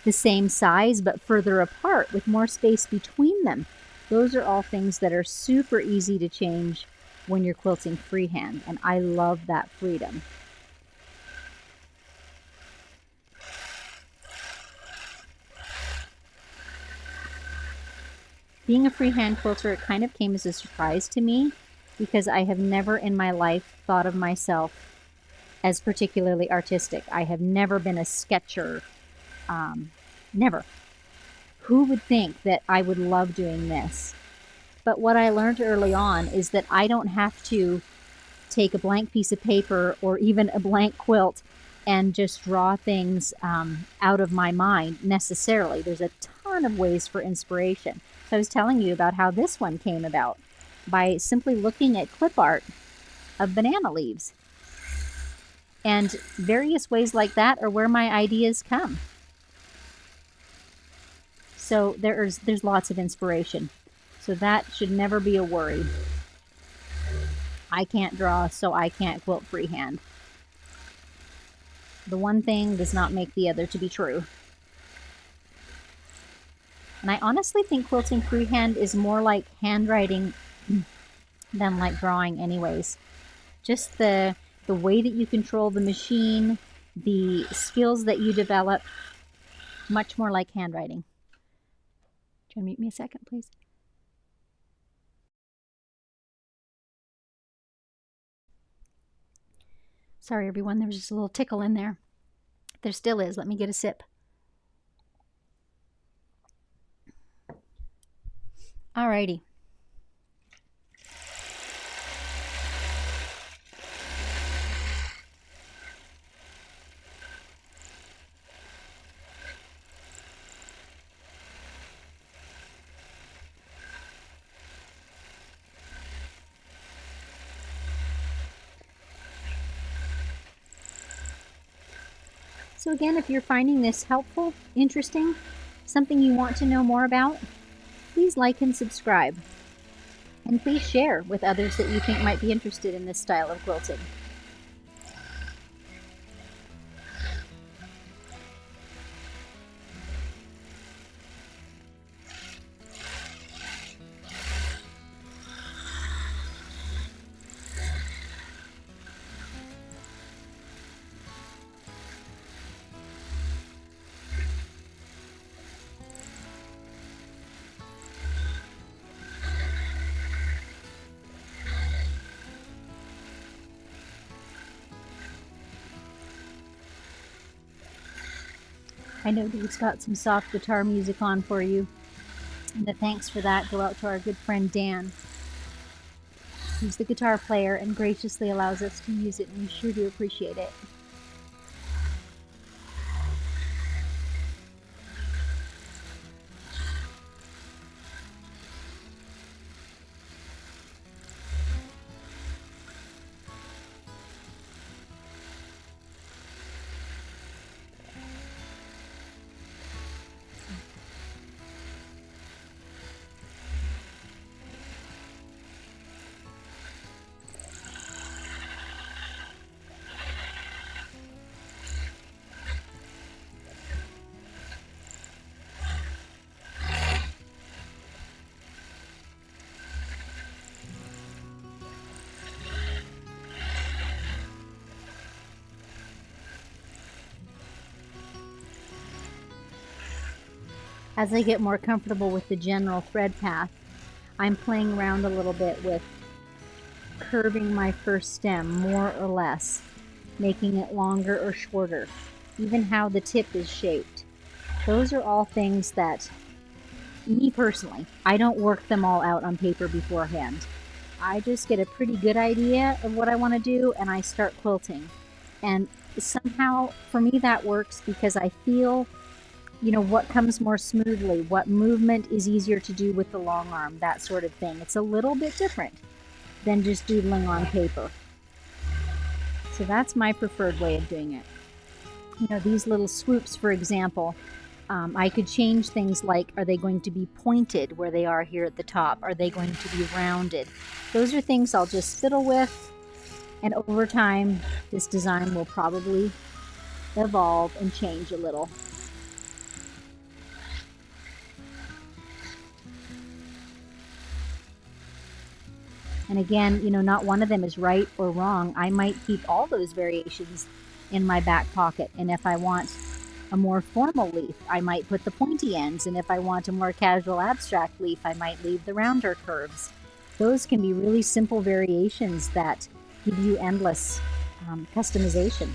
the same size but further apart with more space between them? Those are all things that are super easy to change when you're quilting freehand, and I love that freedom. Being a freehand quilter, it kind of came as a surprise to me, because I have never in my life thought of myself as particularly artistic. I have never been a sketcher. Never. Who would think that I would love doing this? But what I learned early on is that I don't have to take a blank piece of paper or even a blank quilt and just draw things out of my mind necessarily. There's a ton of ways for inspiration. So I was telling you about how this one came about by simply looking at clip art of banana leaves. And various ways like that are where my ideas come. So there's lots of inspiration. So that should never be a worry. I can't draw, so I can't quilt freehand. The one thing does not make the other to be true. And I honestly think quilting freehand is more like handwriting than like drawing anyways. Just the way that you control the machine, the skills that you develop, much more like handwriting. Do you want to mute me a second, please? Sorry, everyone. There was just a little tickle in there. There still is. Let me get a sip. Alrighty. So again, if you're finding this helpful, interesting, something you want to know more about, please like and subscribe. And please share with others that you think might be interested in this style of quilting. I know Dave's got some soft guitar music on for you. And the thanks for that go out to our good friend Dan, who's the guitar player and graciously allows us to use it, and we sure do appreciate it. As I get more comfortable with the general thread path, I'm playing around a little bit with curving my first stem more or less, making it longer or shorter, even how the tip is shaped. Those are all things that, me personally, I don't work them all out on paper beforehand. I just get a pretty good idea of what I want to do and I start quilting. And somehow, for me, that works because I feel what comes more smoothly, what movement is easier to do with the long arm, that sort of thing. It's a little bit different than just doodling on paper. So that's my preferred way of doing it. These little swoops, for example, I could change things like, are they going to be pointed where they are here at the top? Are they going to be rounded? Those are things I'll just fiddle with, and over time, this design will probably evolve and change a little. And again, not one of them is right or wrong. I might keep all those variations in my back pocket. And if I want a more formal leaf, I might put the pointy ends. And if I want a more casual abstract leaf, I might leave the rounder curves. Those can be really simple variations that give you endless customization.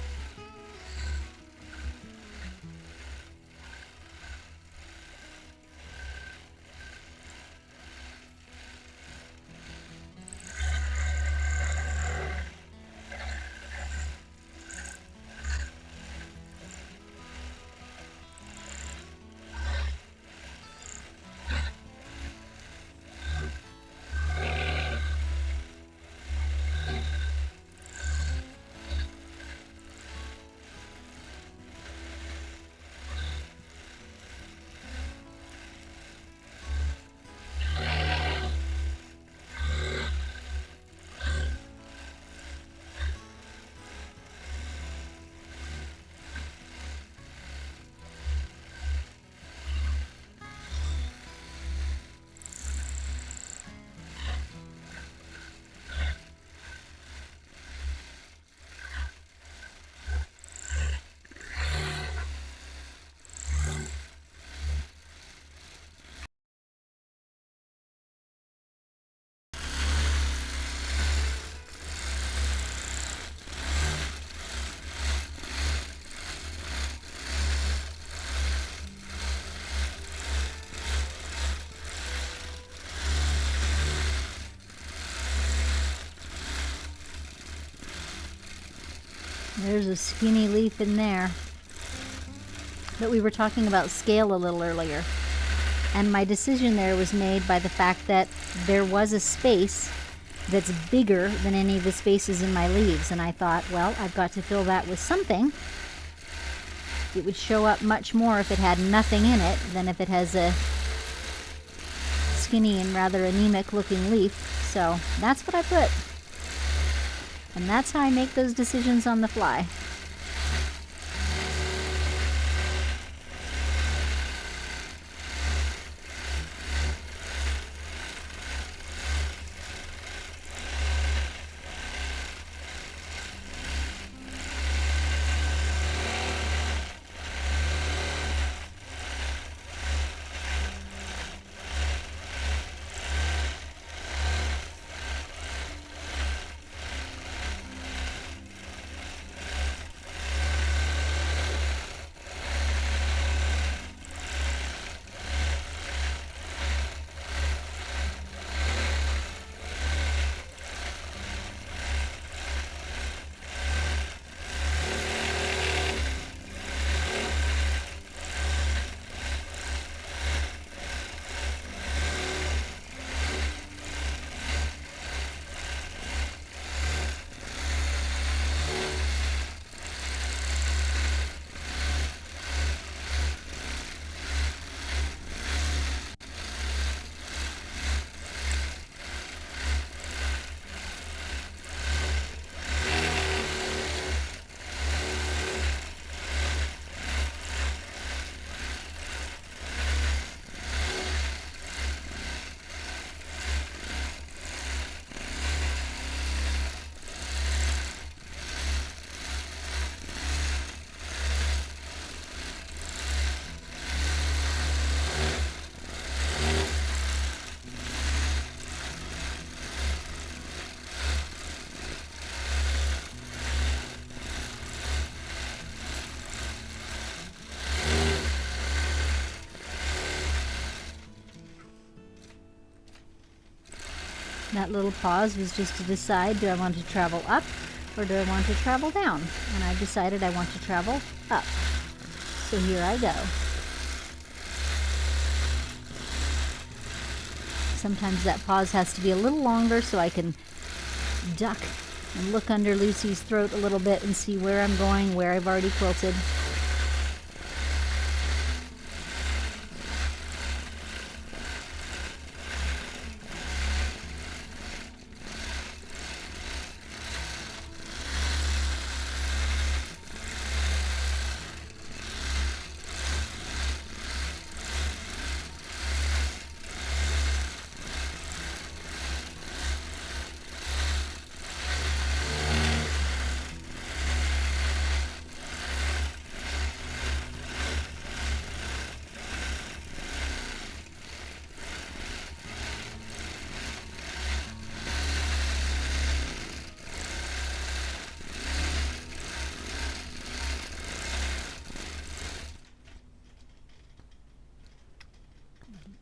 There's a skinny leaf in there. But we were talking about scale a little earlier. And my decision there was made by the fact that there was a space that's bigger than any of the spaces in my leaves. And I thought, well, I've got to fill that with something. It would show up much more if it had nothing in it than if it has a skinny and rather anemic looking leaf. So that's what I put. And that's how I make those decisions on the fly. That little pause was just to decide, do I want to travel up or do I want to travel down? And I've decided I want to travel up. So here I go. Sometimes that pause has to be a little longer so I can duck and look under Lucy's throat a little bit and see where I'm going, where I've already quilted.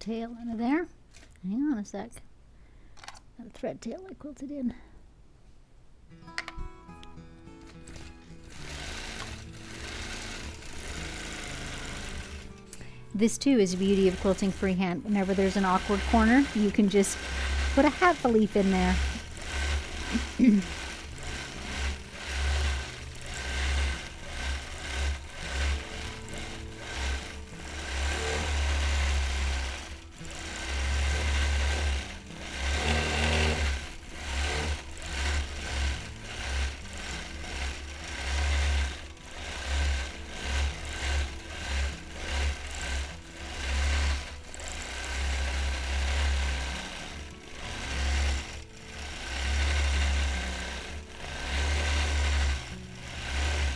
tail out of there. Hang on a sec. Got a thread tail I quilted in. This too is the beauty of quilting freehand. Whenever there's an awkward corner, you can just put a half a leaf in there.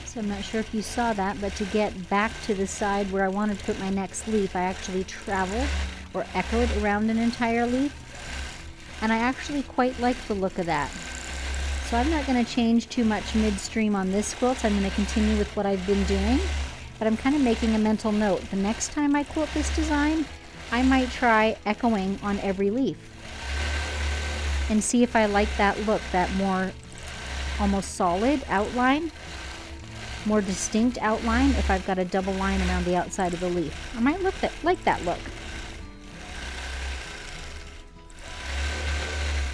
So I'm not sure if you saw that, but to get back to the side where I wanted to put my next leaf, I actually traveled or echoed around an entire leaf. And I actually quite like the look of that. So I'm not going to change too much midstream on this quilt. I'm going to continue with what I've been doing. But I'm kind of making a mental note. The next time I quilt this design, I might try echoing on every leaf. And see if I like that look, that more almost solid outline. More distinct outline if I've got a double line around the outside of the leaf. I might like that look.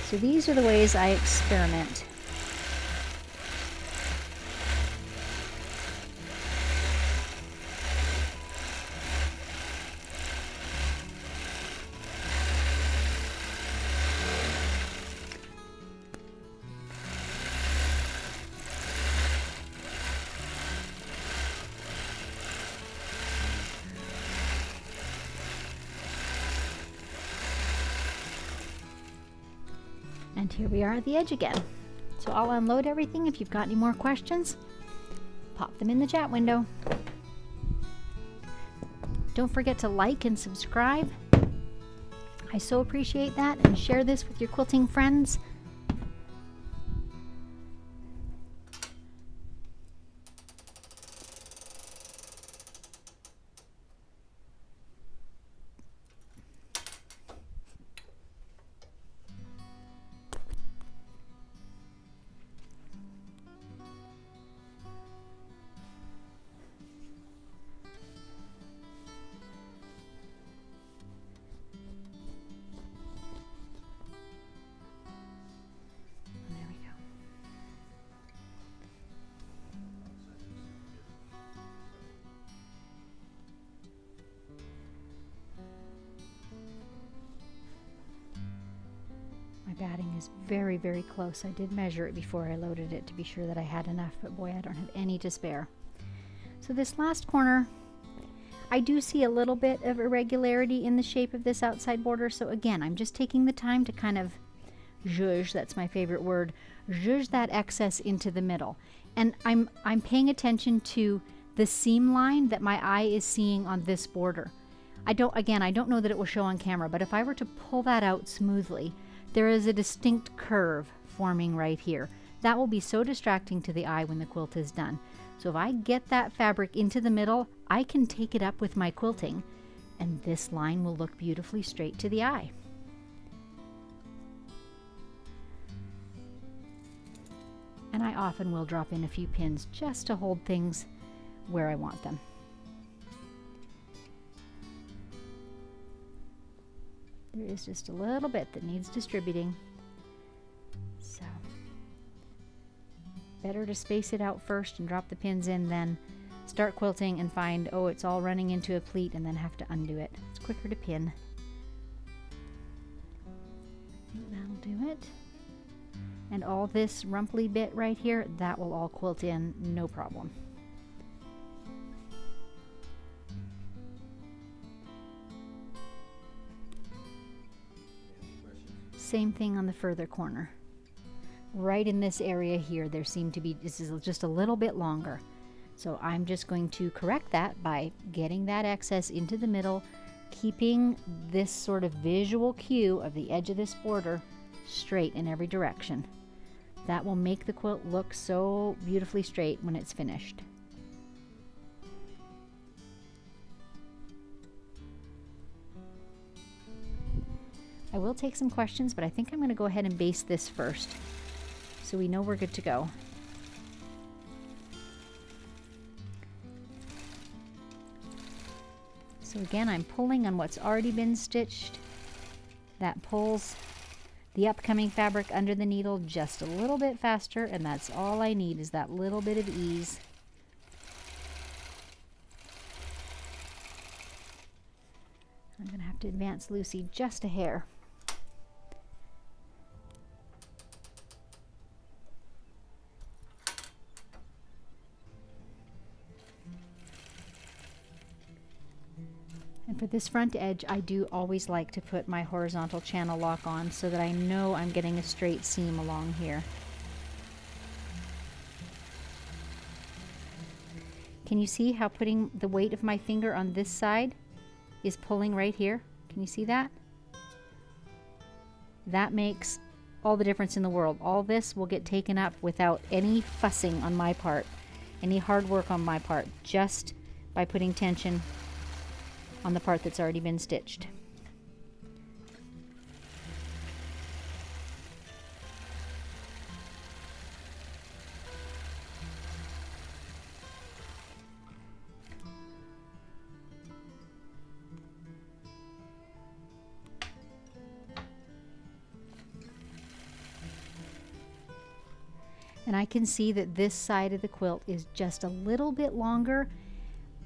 So these are the ways I experiment. And here we are at the edge again. So I'll unload everything. If you've got any more questions, pop them in the chat window. Don't forget to like and subscribe. I so appreciate that, and share this with your quilting friends. My batting is very, very close. I did measure it before I loaded it to be sure that I had enough, but boy, I don't have any to spare. So this last corner, I do see a little bit of irregularity in the shape of this outside border. So again, I'm just taking the time to kind of zhuzh, that's my favorite word, zhuzh that excess into the middle. And I'm paying attention to the seam line that my eye is seeing on this border. I don't know that it will show on camera, but if I were to pull that out smoothly, there is a distinct curve forming right here. That will be so distracting to the eye when the quilt is done. So if I get that fabric into the middle, I can take it up with my quilting, and this line will look beautifully straight to the eye. And I often will drop in a few pins just to hold things where I want them. There is just a little bit that needs distributing. So, better to space it out first and drop the pins in than start quilting and find, oh, it's all running into a pleat and then have to undo it. It's quicker to pin. I think that'll do it. And all this rumply bit right here, that will all quilt in, no problem. Same thing on the further corner. Right in this area here, there seemed to be, this is just a little bit longer. So I'm just going to correct that by getting that excess into the middle, keeping this sort of visual cue of the edge of this border straight in every direction. That will make the quilt look so beautifully straight when it's finished. I will take some questions, but I think I'm going to go ahead and baste this first so we know we're good to go. So again, I'm pulling on what's already been stitched. That pulls the upcoming fabric under the needle just a little bit faster, and that's all I need, is that little bit of ease. I'm going to have to advance Lucy just a hair. And for this front edge, I do always like to put my horizontal channel lock on so that I know I'm getting a straight seam along here. Can you see how putting the weight of my finger on this side is pulling right here? Can you see that? That makes all the difference in the world. All this will get taken up without any fussing on my part, any hard work on my part, just by putting tension on the part that's already been stitched. And I can see that this side of the quilt is just a little bit longer.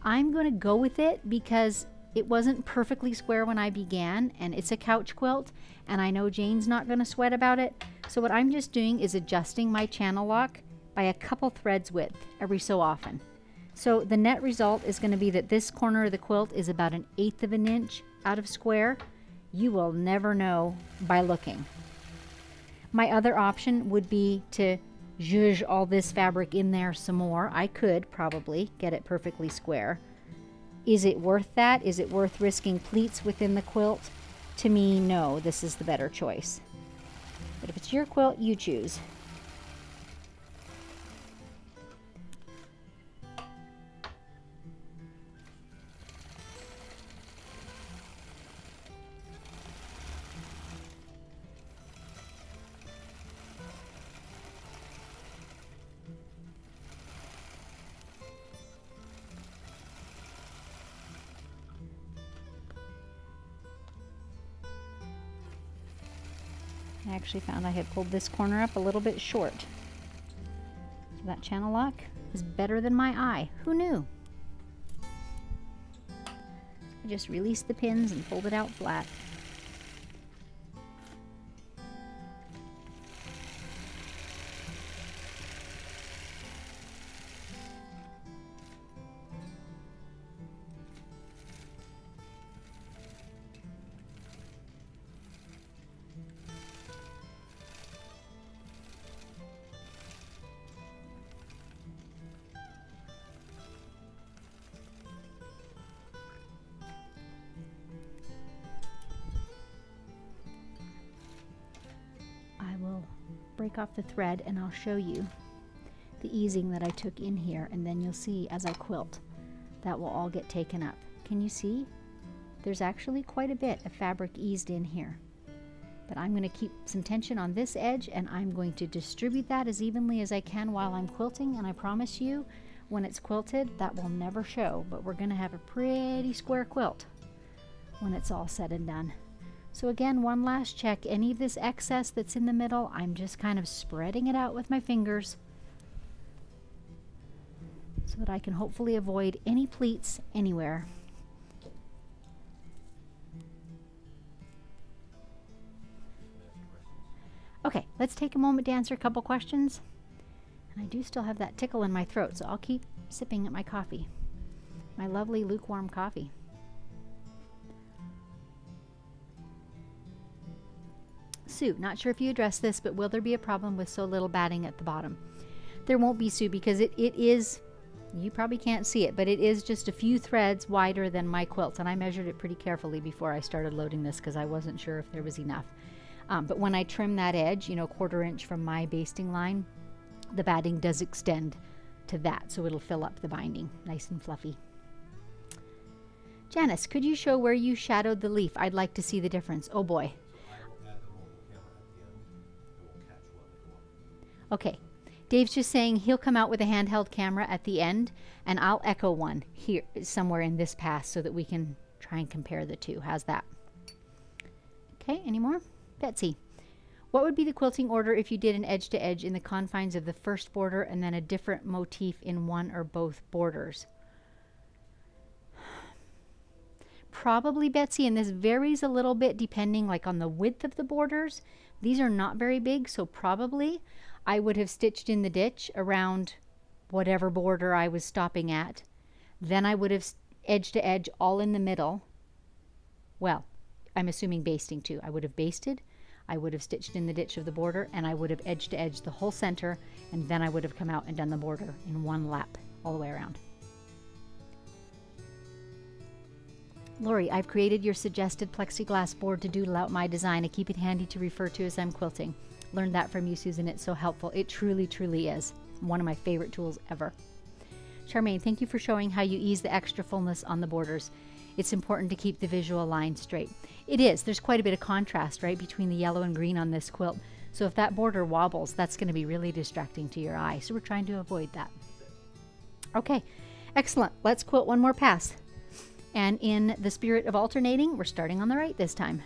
I'm going to go with it because it wasn't perfectly square when I began, and it's a couch quilt, and I know Jane's not going to sweat about it. So what I'm just doing is adjusting my channel lock by a couple threads width every so often. So the net result is going to be that this corner of the quilt is about 1/8 of an inch out of square. You will never know by looking. My other option would be to zhuzh all this fabric in there some more. I could probably get it perfectly square. Is it worth that? Is it worth risking pleats within the quilt? To me, no, this is the better choice. But if it's your quilt, you choose. I actually found I had pulled this corner up a little bit short. So that channel lock is better than my eye. Who knew? I just released the pins and pulled it out flat. Break off the thread and I'll show you the easing that I took in here, and then you'll see as I quilt that will all get taken up. Can you see? There's actually quite a bit of fabric eased in here, but I'm going to keep some tension on this edge and I'm going to distribute that as evenly as I can while I'm quilting, and I promise you when it's quilted that will never show, but we're going to have a pretty square quilt when it's all said and done. So again, one last check. Any of this excess that's in the middle, I'm just kind of spreading it out with my fingers so that I can hopefully avoid any pleats anywhere. Okay, let's take a moment to answer a couple questions. And I do still have that tickle in my throat, so I'll keep sipping at my coffee, my lovely lukewarm coffee. Sue, not sure if you addressed this, but will there be a problem with so little batting at the bottom? There won't be, Sue, because it is, you probably can't see it, but it is just a few threads wider than my quilt, and I measured it pretty carefully before I started loading this because I wasn't sure if there was enough. But when I trim that edge, you know, 1/4 inch from my basting line, the batting does extend to that, so it'll fill up the binding nice and fluffy. Janice, could you show where you shadowed the leaf? I'd like to see the difference. Oh boy. Okay. Dave's just saying he'll come out with a handheld camera at the end, and I'll echo one here somewhere in this pass so that we can try and compare the two. How's that? Okay, any more? Betsy. What would be the quilting order if you did an edge to edge in the confines of the first border and then a different motif in one or both borders? Probably, Betsy, and this varies a little bit depending like on the width of the borders. These are not very big, so probably I would have stitched in the ditch around whatever border I was stopping at. Then I would have edge to edge all in the middle. Well, I'm assuming basting too. I would have basted, I would have stitched in the ditch of the border, and I would have edge to edge the whole center, and then I would have come out and done the border in one lap all the way around. Lori, I've created your suggested plexiglass board to doodle out my design. I keep it handy to refer to as I'm quilting. Learned that from you, Susan. It's so helpful. It truly, truly is. One of my favorite tools ever. Charmaine, thank you for showing how you ease the extra fullness on the borders. It's important to keep the visual line straight. It is. There's quite a bit of contrast, right, between the yellow and green on this quilt. So if that border wobbles, that's going to be really distracting to your eye. So we're trying to avoid that. Okay, excellent. Let's quilt one more pass. And in the spirit of alternating, we're starting on the right this time.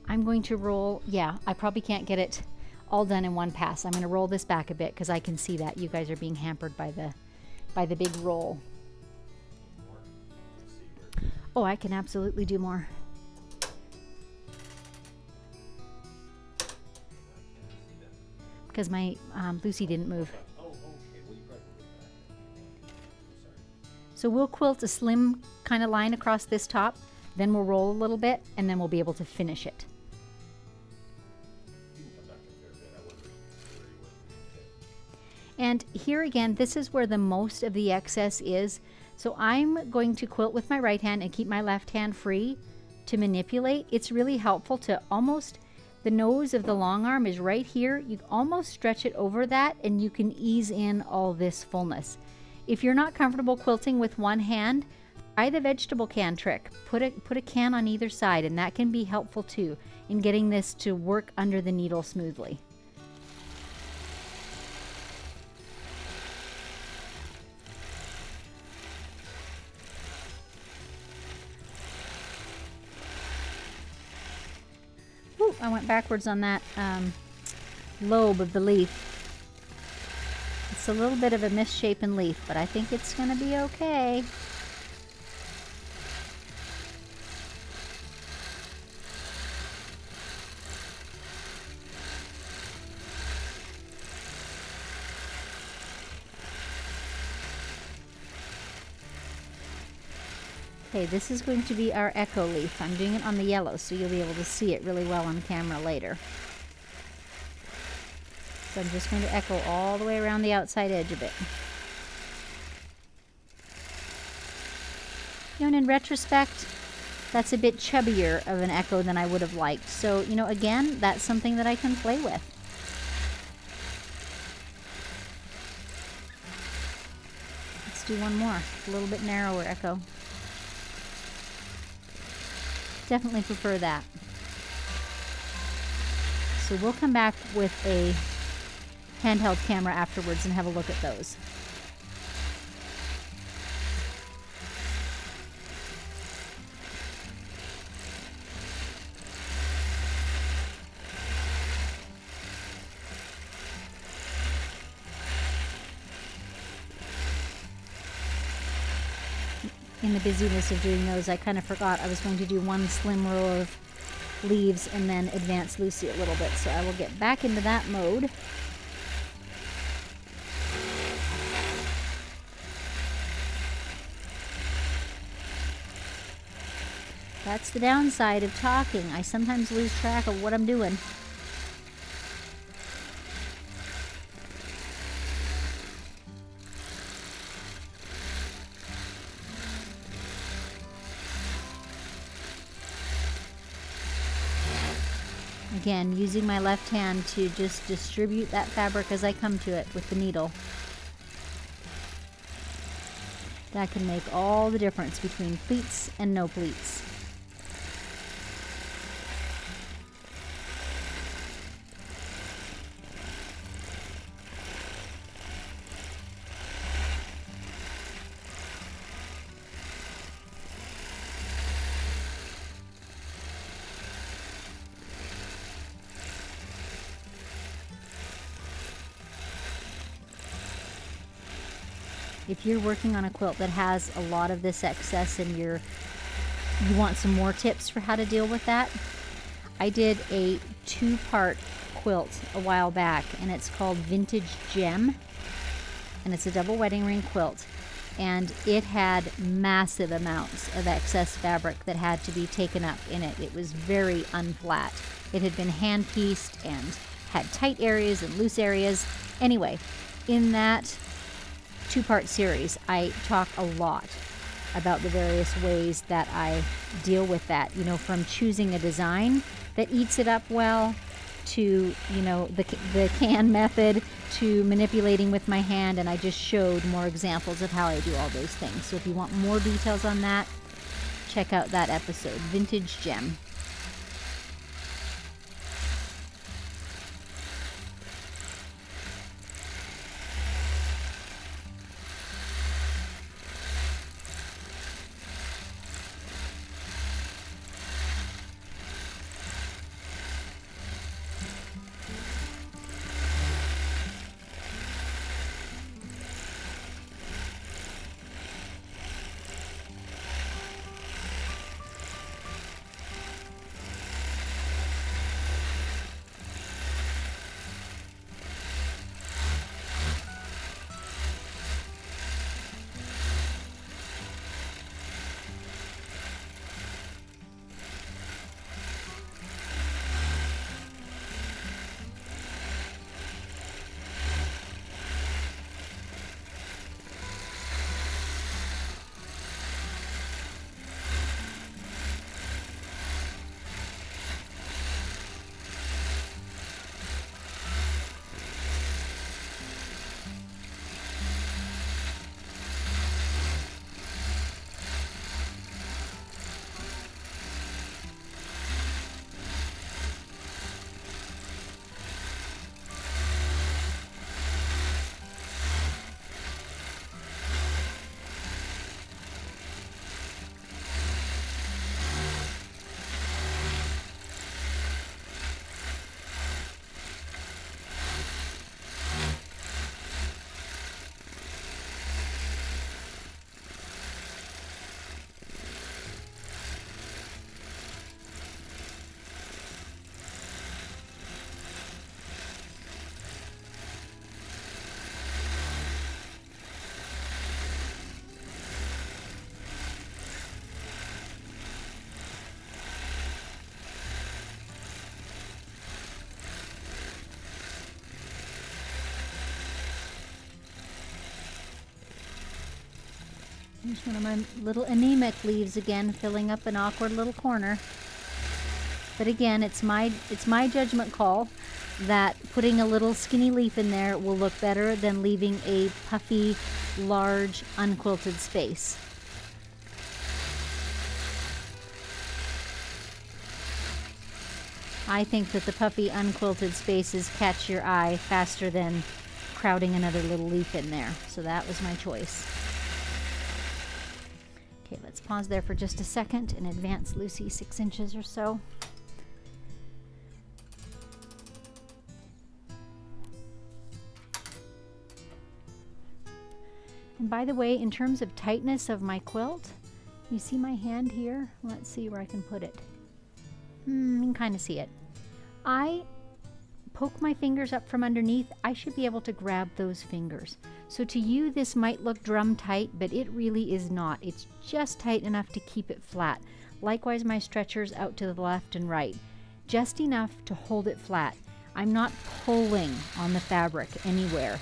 I'm going to roll, yeah, I probably can't get it all done in one pass. I'm going to roll this back a bit because I can see that you guys are being hampered by the big roll. Oh, I can absolutely do more. Because my Lucy didn't move. So we'll quilt a slim kind of line across this top, then we'll roll a little bit, and then we'll be able to finish it. And here again, this is where the most of the excess is. So I'm going to quilt with my right hand and keep my left hand free to manipulate. It's really helpful to almost, the nose of the long arm is right here. You almost stretch it over that and you can ease in all this fullness. If you're not comfortable quilting with one hand, try the vegetable can trick. Put a can on either side, and that can be helpful too in getting this to work under the needle smoothly. Ooh, I went backwards on that lobe of the leaf. It's a little bit of a misshapen leaf, but I think it's going to be okay. Okay, this is going to be our echo leaf. I'm doing it on the yellow, so you'll be able to see it really well on camera later. So I'm just going to echo all the way around the outside edge of it. You know, and in retrospect, that's a bit chubbier of an echo than I would have liked. So, you know, again, that's something that I can play with. Let's do one more, a little bit narrower echo. Definitely prefer that. So we'll come back with a handheld camera afterwards and have a look at those. In the busyness of doing those, I kind of forgot I was going to do one slim row of leaves and then advance Lucy a little bit. So I will get back into that mode. That's the downside of talking. I sometimes lose track of what I'm doing. Again, using my left hand to just distribute that fabric as I come to it with the needle. That can make all the difference between pleats and no pleats. If you're working on a quilt that has a lot of this excess and you want some more tips for how to deal with that, I did a 2-part quilt a while back, and it's called Vintage Gem, and it's a double wedding ring quilt, and it had massive amounts of excess fabric that had to be taken up in it. It was very unflat. It had been hand pieced and had tight areas and loose areas. Anyway, in that 2-part series, I talk a lot about the various ways that I deal with that, you know, from choosing a design that eats it up well, to, you know, the can method, to manipulating with my hand, and I just showed more examples of how I do all those things. So if you want more details on that, check out that episode, Vintage Gem. Here's one of my little anemic leaves again, filling up an awkward little corner. But again, it's my judgment call that putting a little skinny leaf in there will look better than leaving a puffy, large, unquilted space. I think that the puffy, unquilted spaces catch your eye faster than crowding another little leaf in there. So that was my choice. Okay, let's pause there for just a second and advance Lucy 6 inches or so. And by the way, in terms of tightness of my quilt, you see my hand here? Let's see where I can put it. You can kind of see it. I poke my fingers up from underneath. I should be able to grab those fingers. So to you, this might look drum tight, but it really is not. It's just tight enough to keep it flat. Likewise, my stretchers out to the left and right, just enough to hold it flat. I'm not pulling on the fabric anywhere.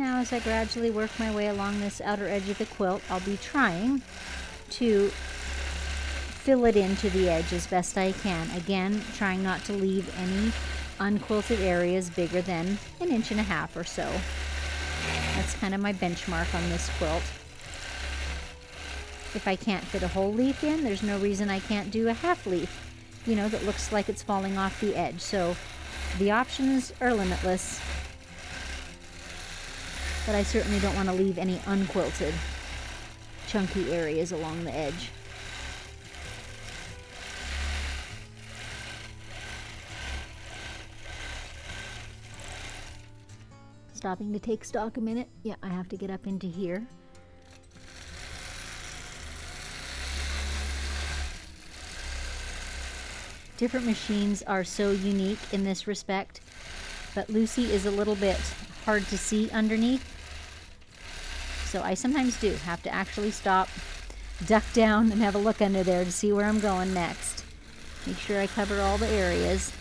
now as I gradually work my way along this outer edge of the quilt, I'll be trying to fill it into the edge as best I can. Again, trying not to leave any unquilted areas bigger than 1.5 inches or so. That's kind of my benchmark on this quilt. If I can't fit a whole leaf in, there's no reason I can't do a half leaf, you know, that looks like it's falling off the edge. So the options are limitless, but I certainly don't want to leave any unquilted chunky areas along the edge. Stopping to take stock a minute. Yeah, I have to get up into here. Different machines are so unique in this respect, but Lucy is a little bit hard to see underneath. So I sometimes do have to actually stop, duck down, and have a look under there to see where I'm going next. Make sure I cover all the areas.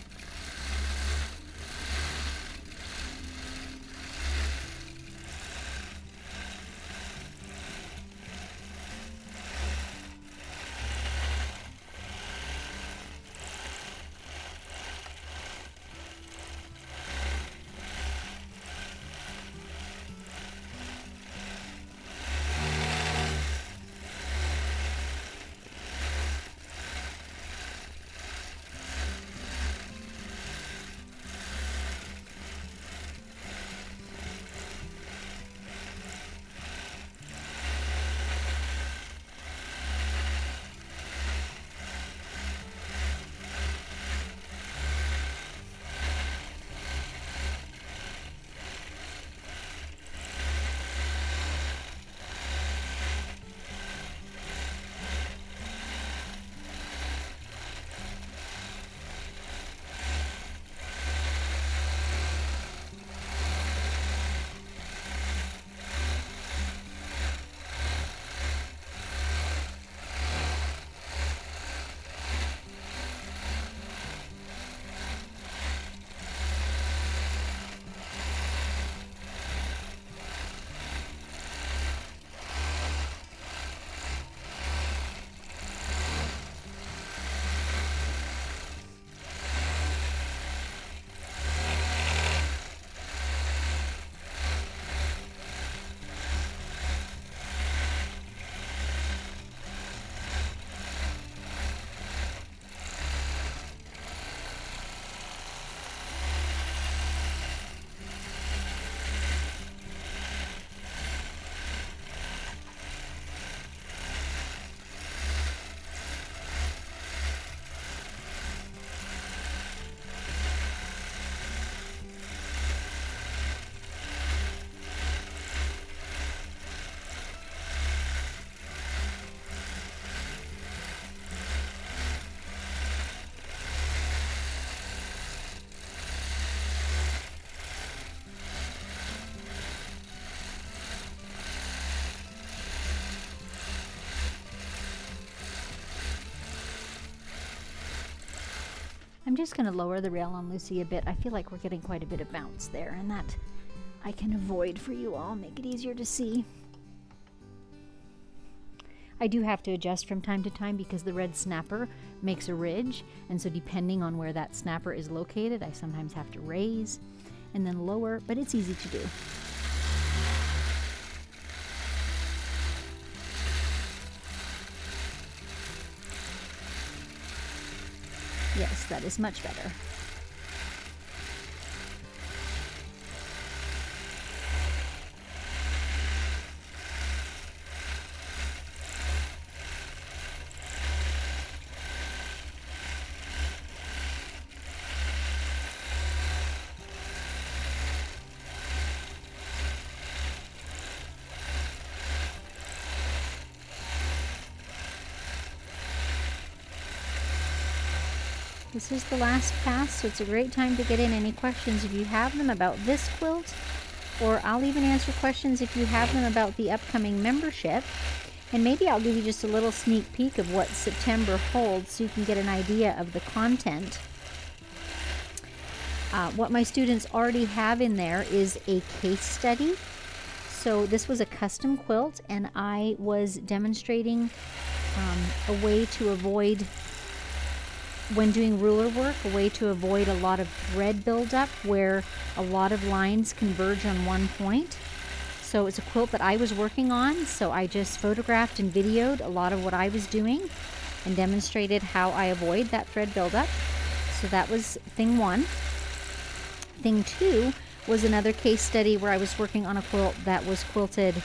I'm just going to lower the rail on Lucy a bit. I feel like we're getting quite a bit of bounce there, and that I can avoid for you all, make it easier to see. I do have to adjust from time to time because the red snapper makes a ridge, and so depending on where that snapper is located, I sometimes have to raise and then lower, but it's easy to do. Yes, that is much better. This is the last pass, so it's a great time to get in any questions if you have them about this quilt, or I'll even answer questions if you have them about the upcoming membership. And maybe I'll give you just a little sneak peek of what September holds so you can get an idea of the content. What my students already have in there is a case study So this was a custom quilt, and I was demonstrating a way to avoid, when doing ruler work, a way to avoid a lot of thread buildup where a lot of lines converge on one point. So it's a quilt that I was working on, so I just photographed and videoed a lot of what I was doing and demonstrated how I avoid that thread buildup. So that was thing one. Thing two was another case study where I was working on a quilt that was quilted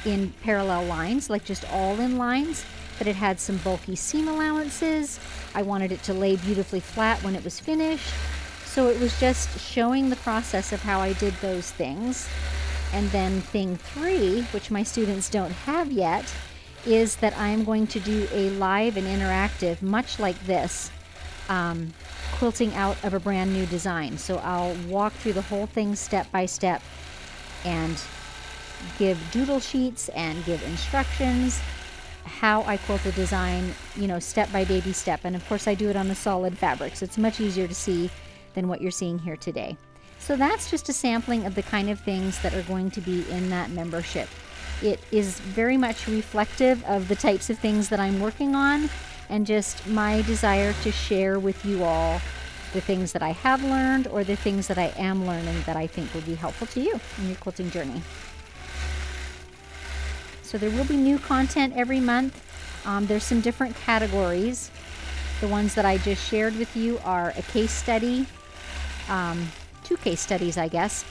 in parallel lines, like just all in lines, but it had some bulky seam allowances. I wanted it to lay beautifully flat when it was finished. So it was just showing the process of how I did those things. And then thing three, which my students don't have yet, is that I'm going to do a live and interactive, much like this, quilting out of a brand new design. So I'll walk through the whole thing step by step and give doodle sheets and give instructions how I quilt a design, you know, step by baby step. And of course I do it on a solid fabric, so it's much easier to see than what you're seeing here today. So that's just a sampling of the kind of things that are going to be in that membership. It is very much reflective of the types of things that I'm working on, and just my desire to share with you all the things that I have learned or the things that I am learning that I think will be helpful to you in your quilting journey. So there will be new content every month. There's some different categories. The ones that I just shared with you are a case study, 2 case studies, I guess,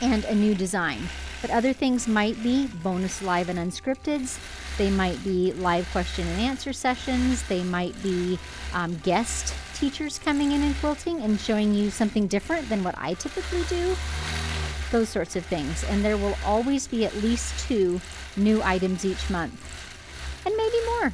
and a new design. But other things might be bonus live and unscripteds. They might be live question and answer sessions. They might be guest teachers coming in and quilting and showing you something different than what I typically do. Those sorts of things. And there will always be at least 2 new items each month, and maybe more.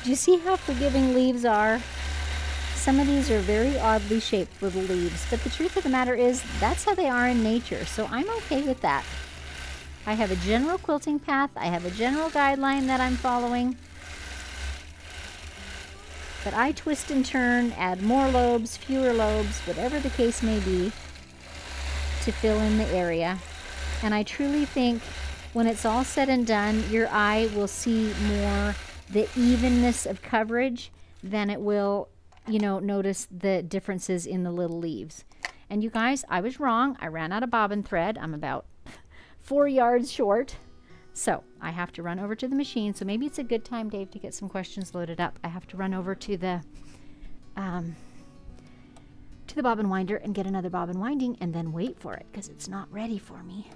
Do you see how forgiving leaves are? Some of these are very oddly shaped little leaves, but the truth of the matter is that's how they are in nature, so I'm okay with that. I have a general quilting path, I have a general guideline that I'm following, but I twist and turn, add more lobes, fewer lobes, whatever the case may be, to fill in the area. And I truly think when it's all said and done, your eye will see more the evenness of coverage than it will, you know, notice the differences in the little leaves. And you guys, I was wrong. I ran out of bobbin thread. I'm about 4 yards short. So I have to run over to the machine. So maybe it's a good time, Dave, to get some questions loaded up. I have to run over to the bobbin winder and get another bobbin winding and then wait for it because it's not ready for me.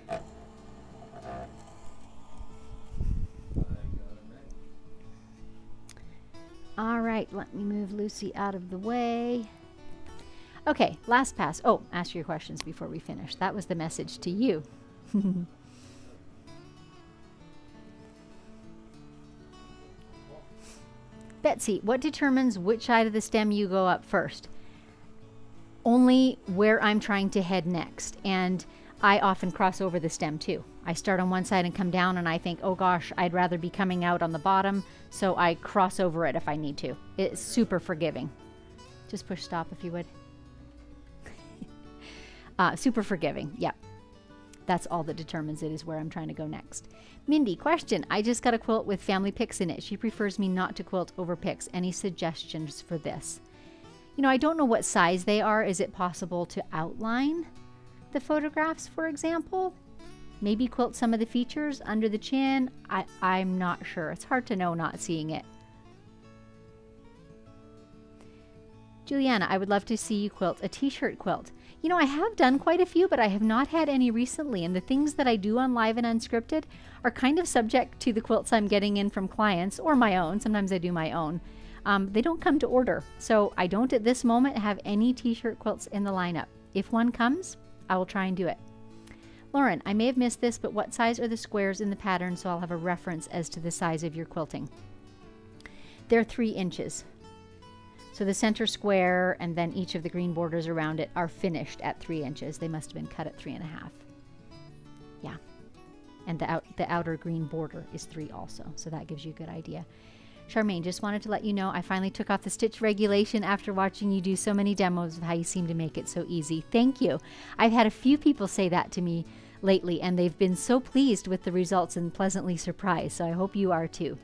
All right, let me move Lucy out of the way. Okay, last pass. Oh, ask your questions before we finish. That was the message to you. Betsy, what determines which side of the stem you go up first? Only where I'm trying to head next. And I often cross over the stem too. I start on one side and come down and I think, oh gosh, I'd rather be coming out on the bottom. So I cross over it if I need to. It's super forgiving. Just push stop if you would. Super forgiving. Yep. That's all that determines it is where I'm trying to go next. Mindy, question. I just got a quilt with family picks in it. She prefers me not to quilt over picks. Any suggestions for this? You know, I don't know what size they are. Is it possible to outline the photographs, for example? maybe quilt some of the features under the chin. I'm not sure. It's hard to know not seeing it. Juliana, I would love to see you quilt a t-shirt quilt. You know, I have done quite a few, but I have not had any recently. And the things that I do on Live and Unscripted are kind of subject to the quilts I'm getting in from clients or my own. Sometimes I do my own. They don't come to order. So I don't at this moment have any t-shirt quilts in the lineup. If one comes, I will try and do it. Lauren, I may have missed this, but what size are the squares in the pattern so I'll have a reference as to the size of your quilting? They're 3 inches. So the center square and then each of the green borders around it are finished at 3 inches. They must have been cut at 3.5. Yeah. And the outer green border is 3 also. So that gives you a good idea. Charmaine, just wanted to let you know I finally took off the stitch regulation after watching you do so many demos of how you seem to make it so easy. Thank you. I've had a few people say that to me lately, and they've been so pleased with the results and pleasantly surprised. So I hope you are too.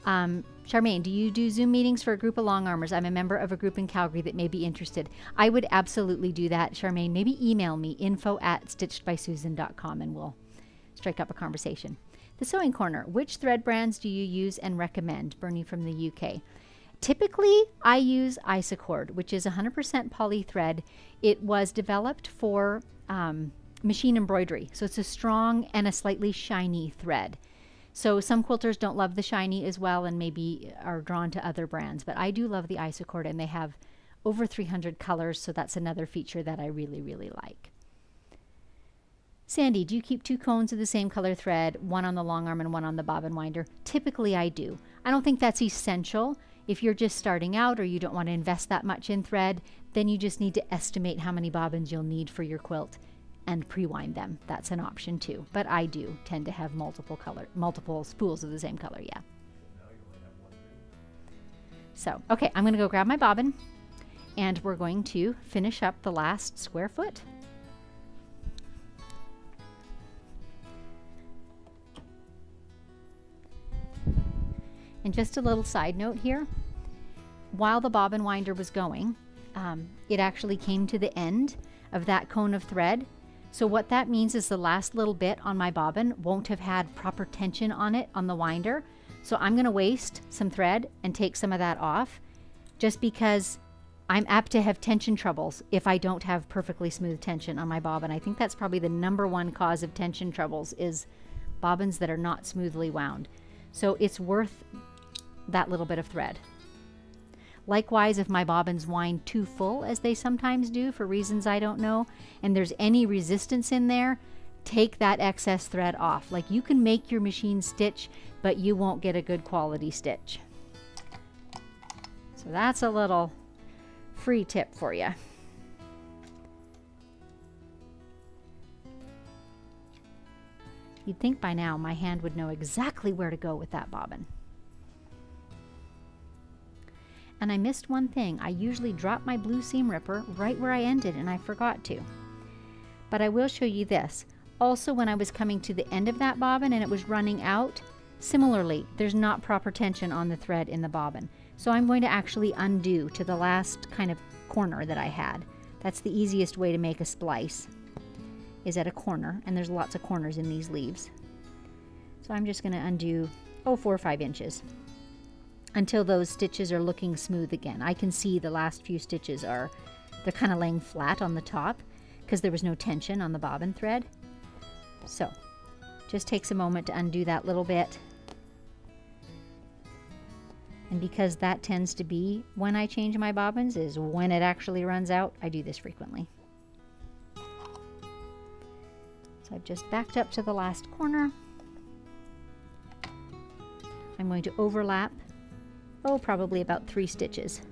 Charmaine, do you do Zoom meetings for a group of long armors? I'm a member of a group in Calgary that may be interested. I would absolutely do that, Charmaine. Maybe email me, info@stitchedbysusan.com, and we'll strike up a conversation. The Sewing Corner, which thread brands do you use and recommend? Bernie from the UK. Typically, I use Isacord, which is 100% poly thread. It was developed for machine embroidery, so it's a strong and a slightly shiny thread. So some quilters don't love the shiny as well and maybe are drawn to other brands, but I do love the Isacord, and they have over 300 colors, so that's another feature that I really, really like. Sandy, do you keep 2 cones of the same color thread, one on the long arm and one on the bobbin winder? Typically I do. I don't think that's essential. If you're just starting out or you don't want to invest that much in thread, then you just need to estimate how many bobbins you'll need for your quilt and pre-wind them. That's an option too. But I do tend to have multiple spools of the same color, yeah. So, okay, I'm going to go grab my bobbin, and we're going to finish up the last square foot. And just a little side note here, while the bobbin winder was going, it actually came to the end of that cone of thread. So what that means is the last little bit on my bobbin won't have had proper tension on it on the winder. So I'm going to waste some thread and take some of that off, just because I'm apt to have tension troubles if I don't have perfectly smooth tension on my bobbin. I think that's probably the #1 cause of tension troubles, is bobbins that are not smoothly wound. So it's worth that little bit of thread. Likewise, if my bobbins wind too full, as they sometimes do for reasons I don't know, and there's any resistance in there, take that excess thread off. Like, you can make your machine stitch, but you won't get a good quality stitch. So that's a little free tip for you. You'd think by now my hand would know exactly where to go with that bobbin. And I missed one thing. I usually drop my blue seam ripper right where I ended, and I forgot to. But I will show you this. Also, when I was coming to the end of that bobbin and it was running out, similarly, there's not proper tension on the thread in the bobbin. So I'm going to actually undo to the last kind of corner that I had. That's the easiest way to make a splice, is at a corner, and there's lots of corners in these leaves. So I'm just going to undo, 4 or 5 inches until those stitches are looking smooth again. I can see the last few stitches they're kind of laying flat on the top because there was no tension on the bobbin thread. So just takes a moment to undo that little bit. And because that tends to be when I change my bobbins, is when it actually runs out, I do this frequently. So I've just backed up to the last corner. I'm going to overlap, probably about 3 stitches.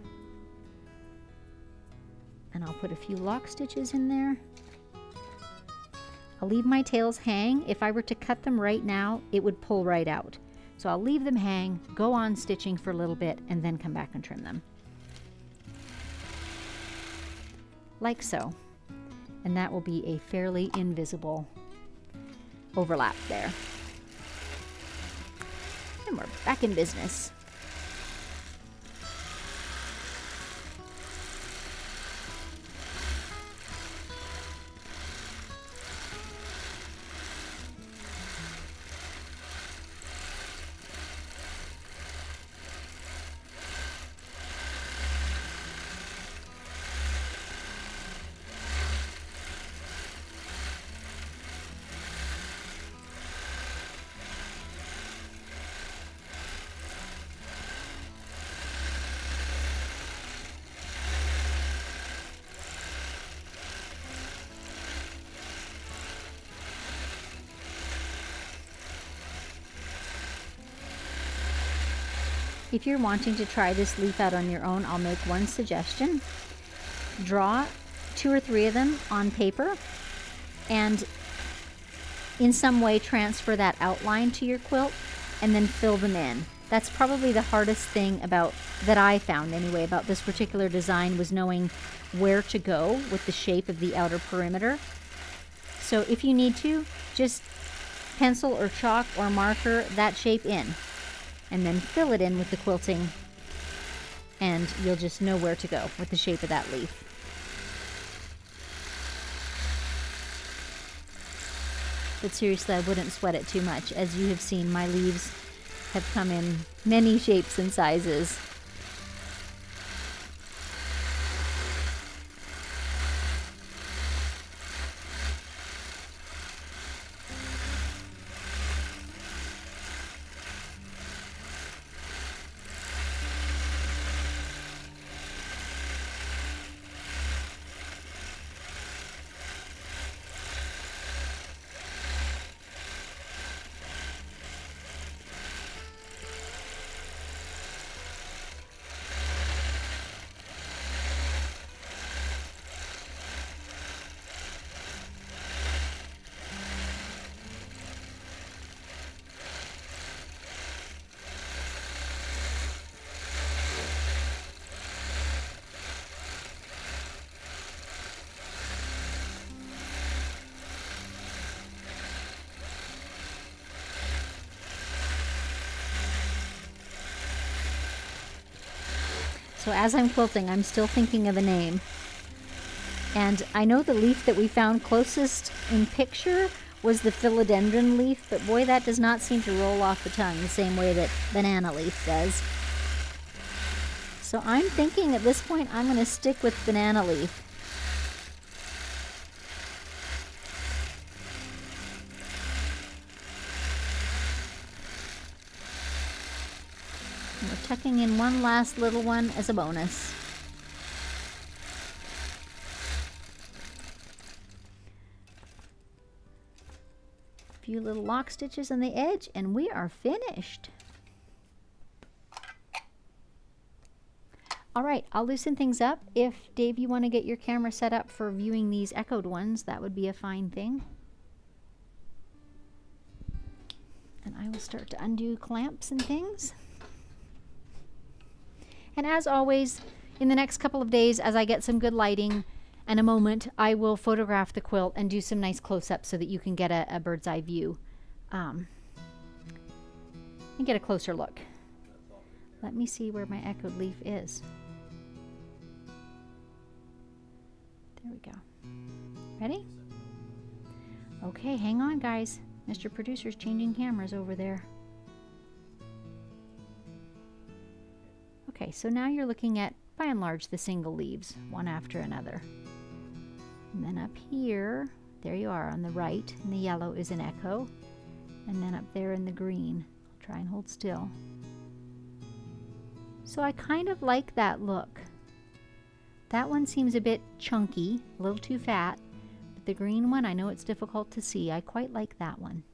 And I'll put a few lock stitches in there. I'll leave my tails hang. If I were to cut them right now, it would pull right out. So I'll leave them hang, go on stitching for a little bit, and then come back and trim them. Like so. And that will be a fairly invisible overlap there. And we're back in business. If you're wanting to try this leaf out on your own, I'll make one suggestion. Draw 2 or 3 of them on paper and in some way transfer that outline to your quilt and then fill them in. That's probably the hardest thing that I found anyway about this particular design, was knowing where to go with the shape of the outer perimeter. So if you need to, just pencil or chalk or marker that shape in and then fill it in with the quilting, and you'll just know where to go with the shape of that leaf. But seriously, I wouldn't sweat it too much. As you have seen, my leaves have come in many shapes and sizes. So as I'm quilting, I'm still thinking of a name. And I know the leaf that we found closest in picture was the philodendron leaf, but boy, that does not seem to roll off the tongue the same way that banana leaf does. So I'm thinking at this point I'm going to stick with banana leaf. And we're tucking in one last little one as a bonus. A few little lock stitches on the edge and we are finished. All right, I'll loosen things up. If, Dave, you want to get your camera set up for viewing these echoed ones, that would be a fine thing. And I will start to undo clamps and things. And as always, in the next couple of days, as I get some good lighting and a moment, I will photograph the quilt and do some nice close-ups so that you can get a bird's eye view and get a closer look. Let me see where my echoed leaf is. There we go. Ready? Okay, hang on, guys. Mr. Producer's changing cameras over there. Okay, so now you're looking at, by and large, the single leaves, one after another. And then up here, there you are on the right, and the yellow is an echo. And then up there in the green, I'll try and hold still. So I kind of like that look. That one seems a bit chunky, a little too fat, but the green one, I know it's difficult to see. I quite like that one.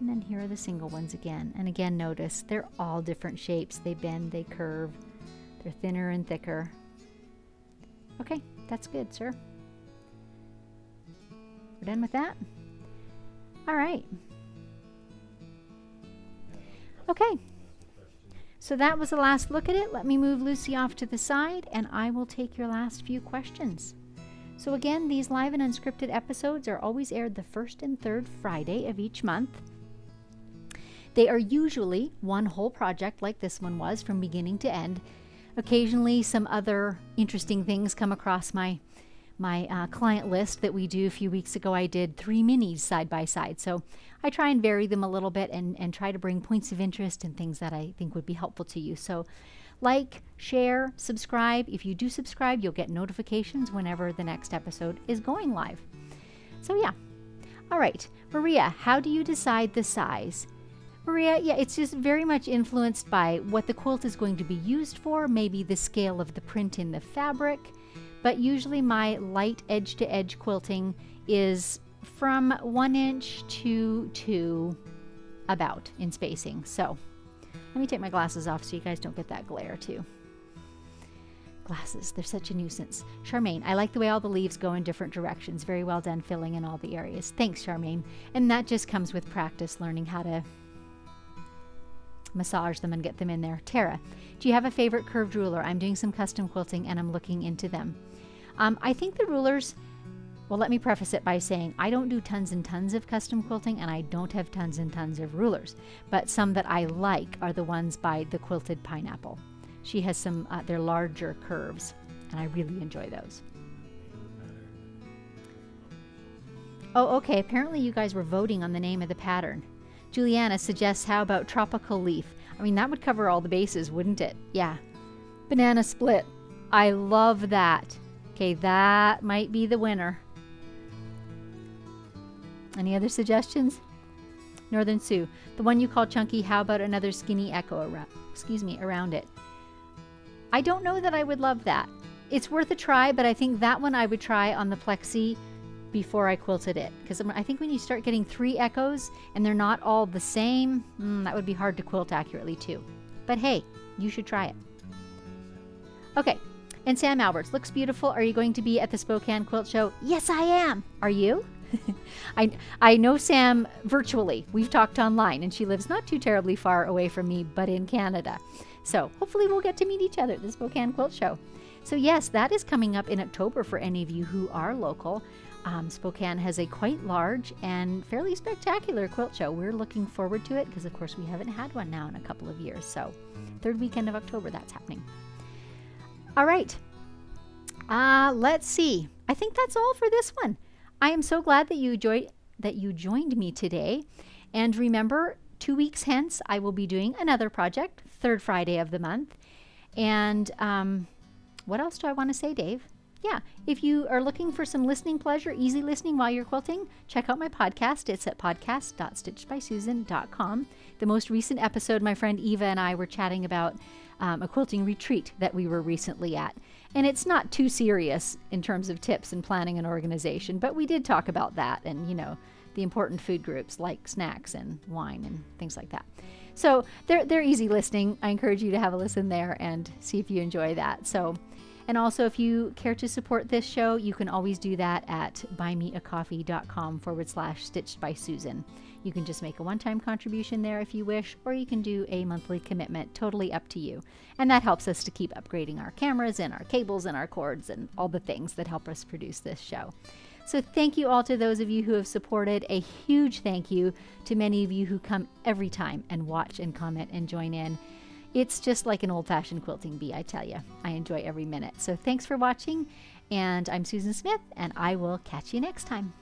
And then here are the single ones again. And again, notice they're all different shapes. They bend, they curve, they're thinner and thicker. Okay, that's good, sir. We're done with that? All right. Okay. So that was the last look at it. Let me move Lucy off to the side and I will take your last few questions. So again, these live and unscripted episodes are always aired the first and third Friday of each month. They are usually one whole project like this one was from beginning to end. Occasionally some other interesting things come across my client list that we do. A few weeks ago I did 3 minis side by side. So I try and vary them a little bit and try to bring points of interest and things that I think would be helpful to you. So like, share, subscribe. If you do subscribe, you'll get notifications whenever the next episode is going live. So yeah. All right, Maria, how do you decide the size? Maria, yeah, it's just very much influenced by what the quilt is going to be used for, maybe the scale of the print in the fabric, but usually my light edge-to-edge quilting is from 1 inch to 2 about in spacing. So Let me take my glasses off so you guys don't get that glare too. Glasses, they're such a nuisance. Charmaine, I like the way all the leaves go in different directions. Very well done filling in all the areas. Thanks, Charmaine. And that just comes with practice, learning how to massage them and get them in there. Tara, do you have a favorite curved ruler? I'm doing some custom quilting and I'm looking into them. I think the rulers, well, let me preface it by saying I don't do tons and tons of custom quilting and I don't have tons and tons of rulers, but some that I like are the ones by the Quilted Pineapple. She has some, they're larger curves, and I really enjoy those. Oh, okay, apparently you guys were voting on the name of the pattern. Juliana suggests, how about tropical leaf? I mean, that would cover all the bases, wouldn't it? Yeah. Banana split. I love that. Okay, that might be the winner. Any other suggestions? Northern Sioux. The one you call chunky, how about another skinny echo around it? I don't know that I would love that. It's worth a try, but I think that one I would try on the plexi before I quilted it. Because I think when you start getting 3 echoes and they're not all the same, that would be hard to quilt accurately too. But hey, you should try it. Okay, and Sam Alberts, looks beautiful. Are you going to be at the Spokane Quilt Show? Yes, I am. Are you? I know Sam virtually. We've talked online, and she lives not too terribly far away from me, but in Canada. So hopefully we'll get to meet each other at the Spokane Quilt Show. So yes, that is coming up in October for any of you who are local. Spokane has a quite large and fairly spectacular quilt show. We're looking forward to it because, of course, we haven't had one now in a couple of years. So 3rd weekend of October, that's happening. All right. Let's see. I think that's all for this one. I am so glad that you joined me today. And remember, 2 weeks hence, I will be doing another project, 3rd Friday of the month. And what else do I want to say, Dave? Yeah, if you are looking for some listening pleasure, easy listening while you're quilting, check out my podcast. It's at podcast.stitchedbysusan.com. The most recent episode, my friend Eva and I were chatting about a quilting retreat that we were recently at. And it's not too serious in terms of tips and planning and organization, but we did talk about that and, you know, the important food groups like snacks and wine and things like that. So they're easy listening. I encourage you to have a listen there and see if you enjoy that. So, and also if you care to support this show, you can always do that at buymeacoffee.com/stitchedbysusan. You can just make a one-time contribution there if you wish, or you can do a monthly commitment, totally up to you. And that helps us to keep upgrading our cameras and our cables and our cords and all the things that help us produce this show. So thank you all to those of you who have supported. A huge thank you to many of you who come every time and watch and comment and join in. It's just like an old-fashioned quilting bee, I tell you. I enjoy every minute. So thanks for watching, and I'm Susan Smith, and I will catch you next time.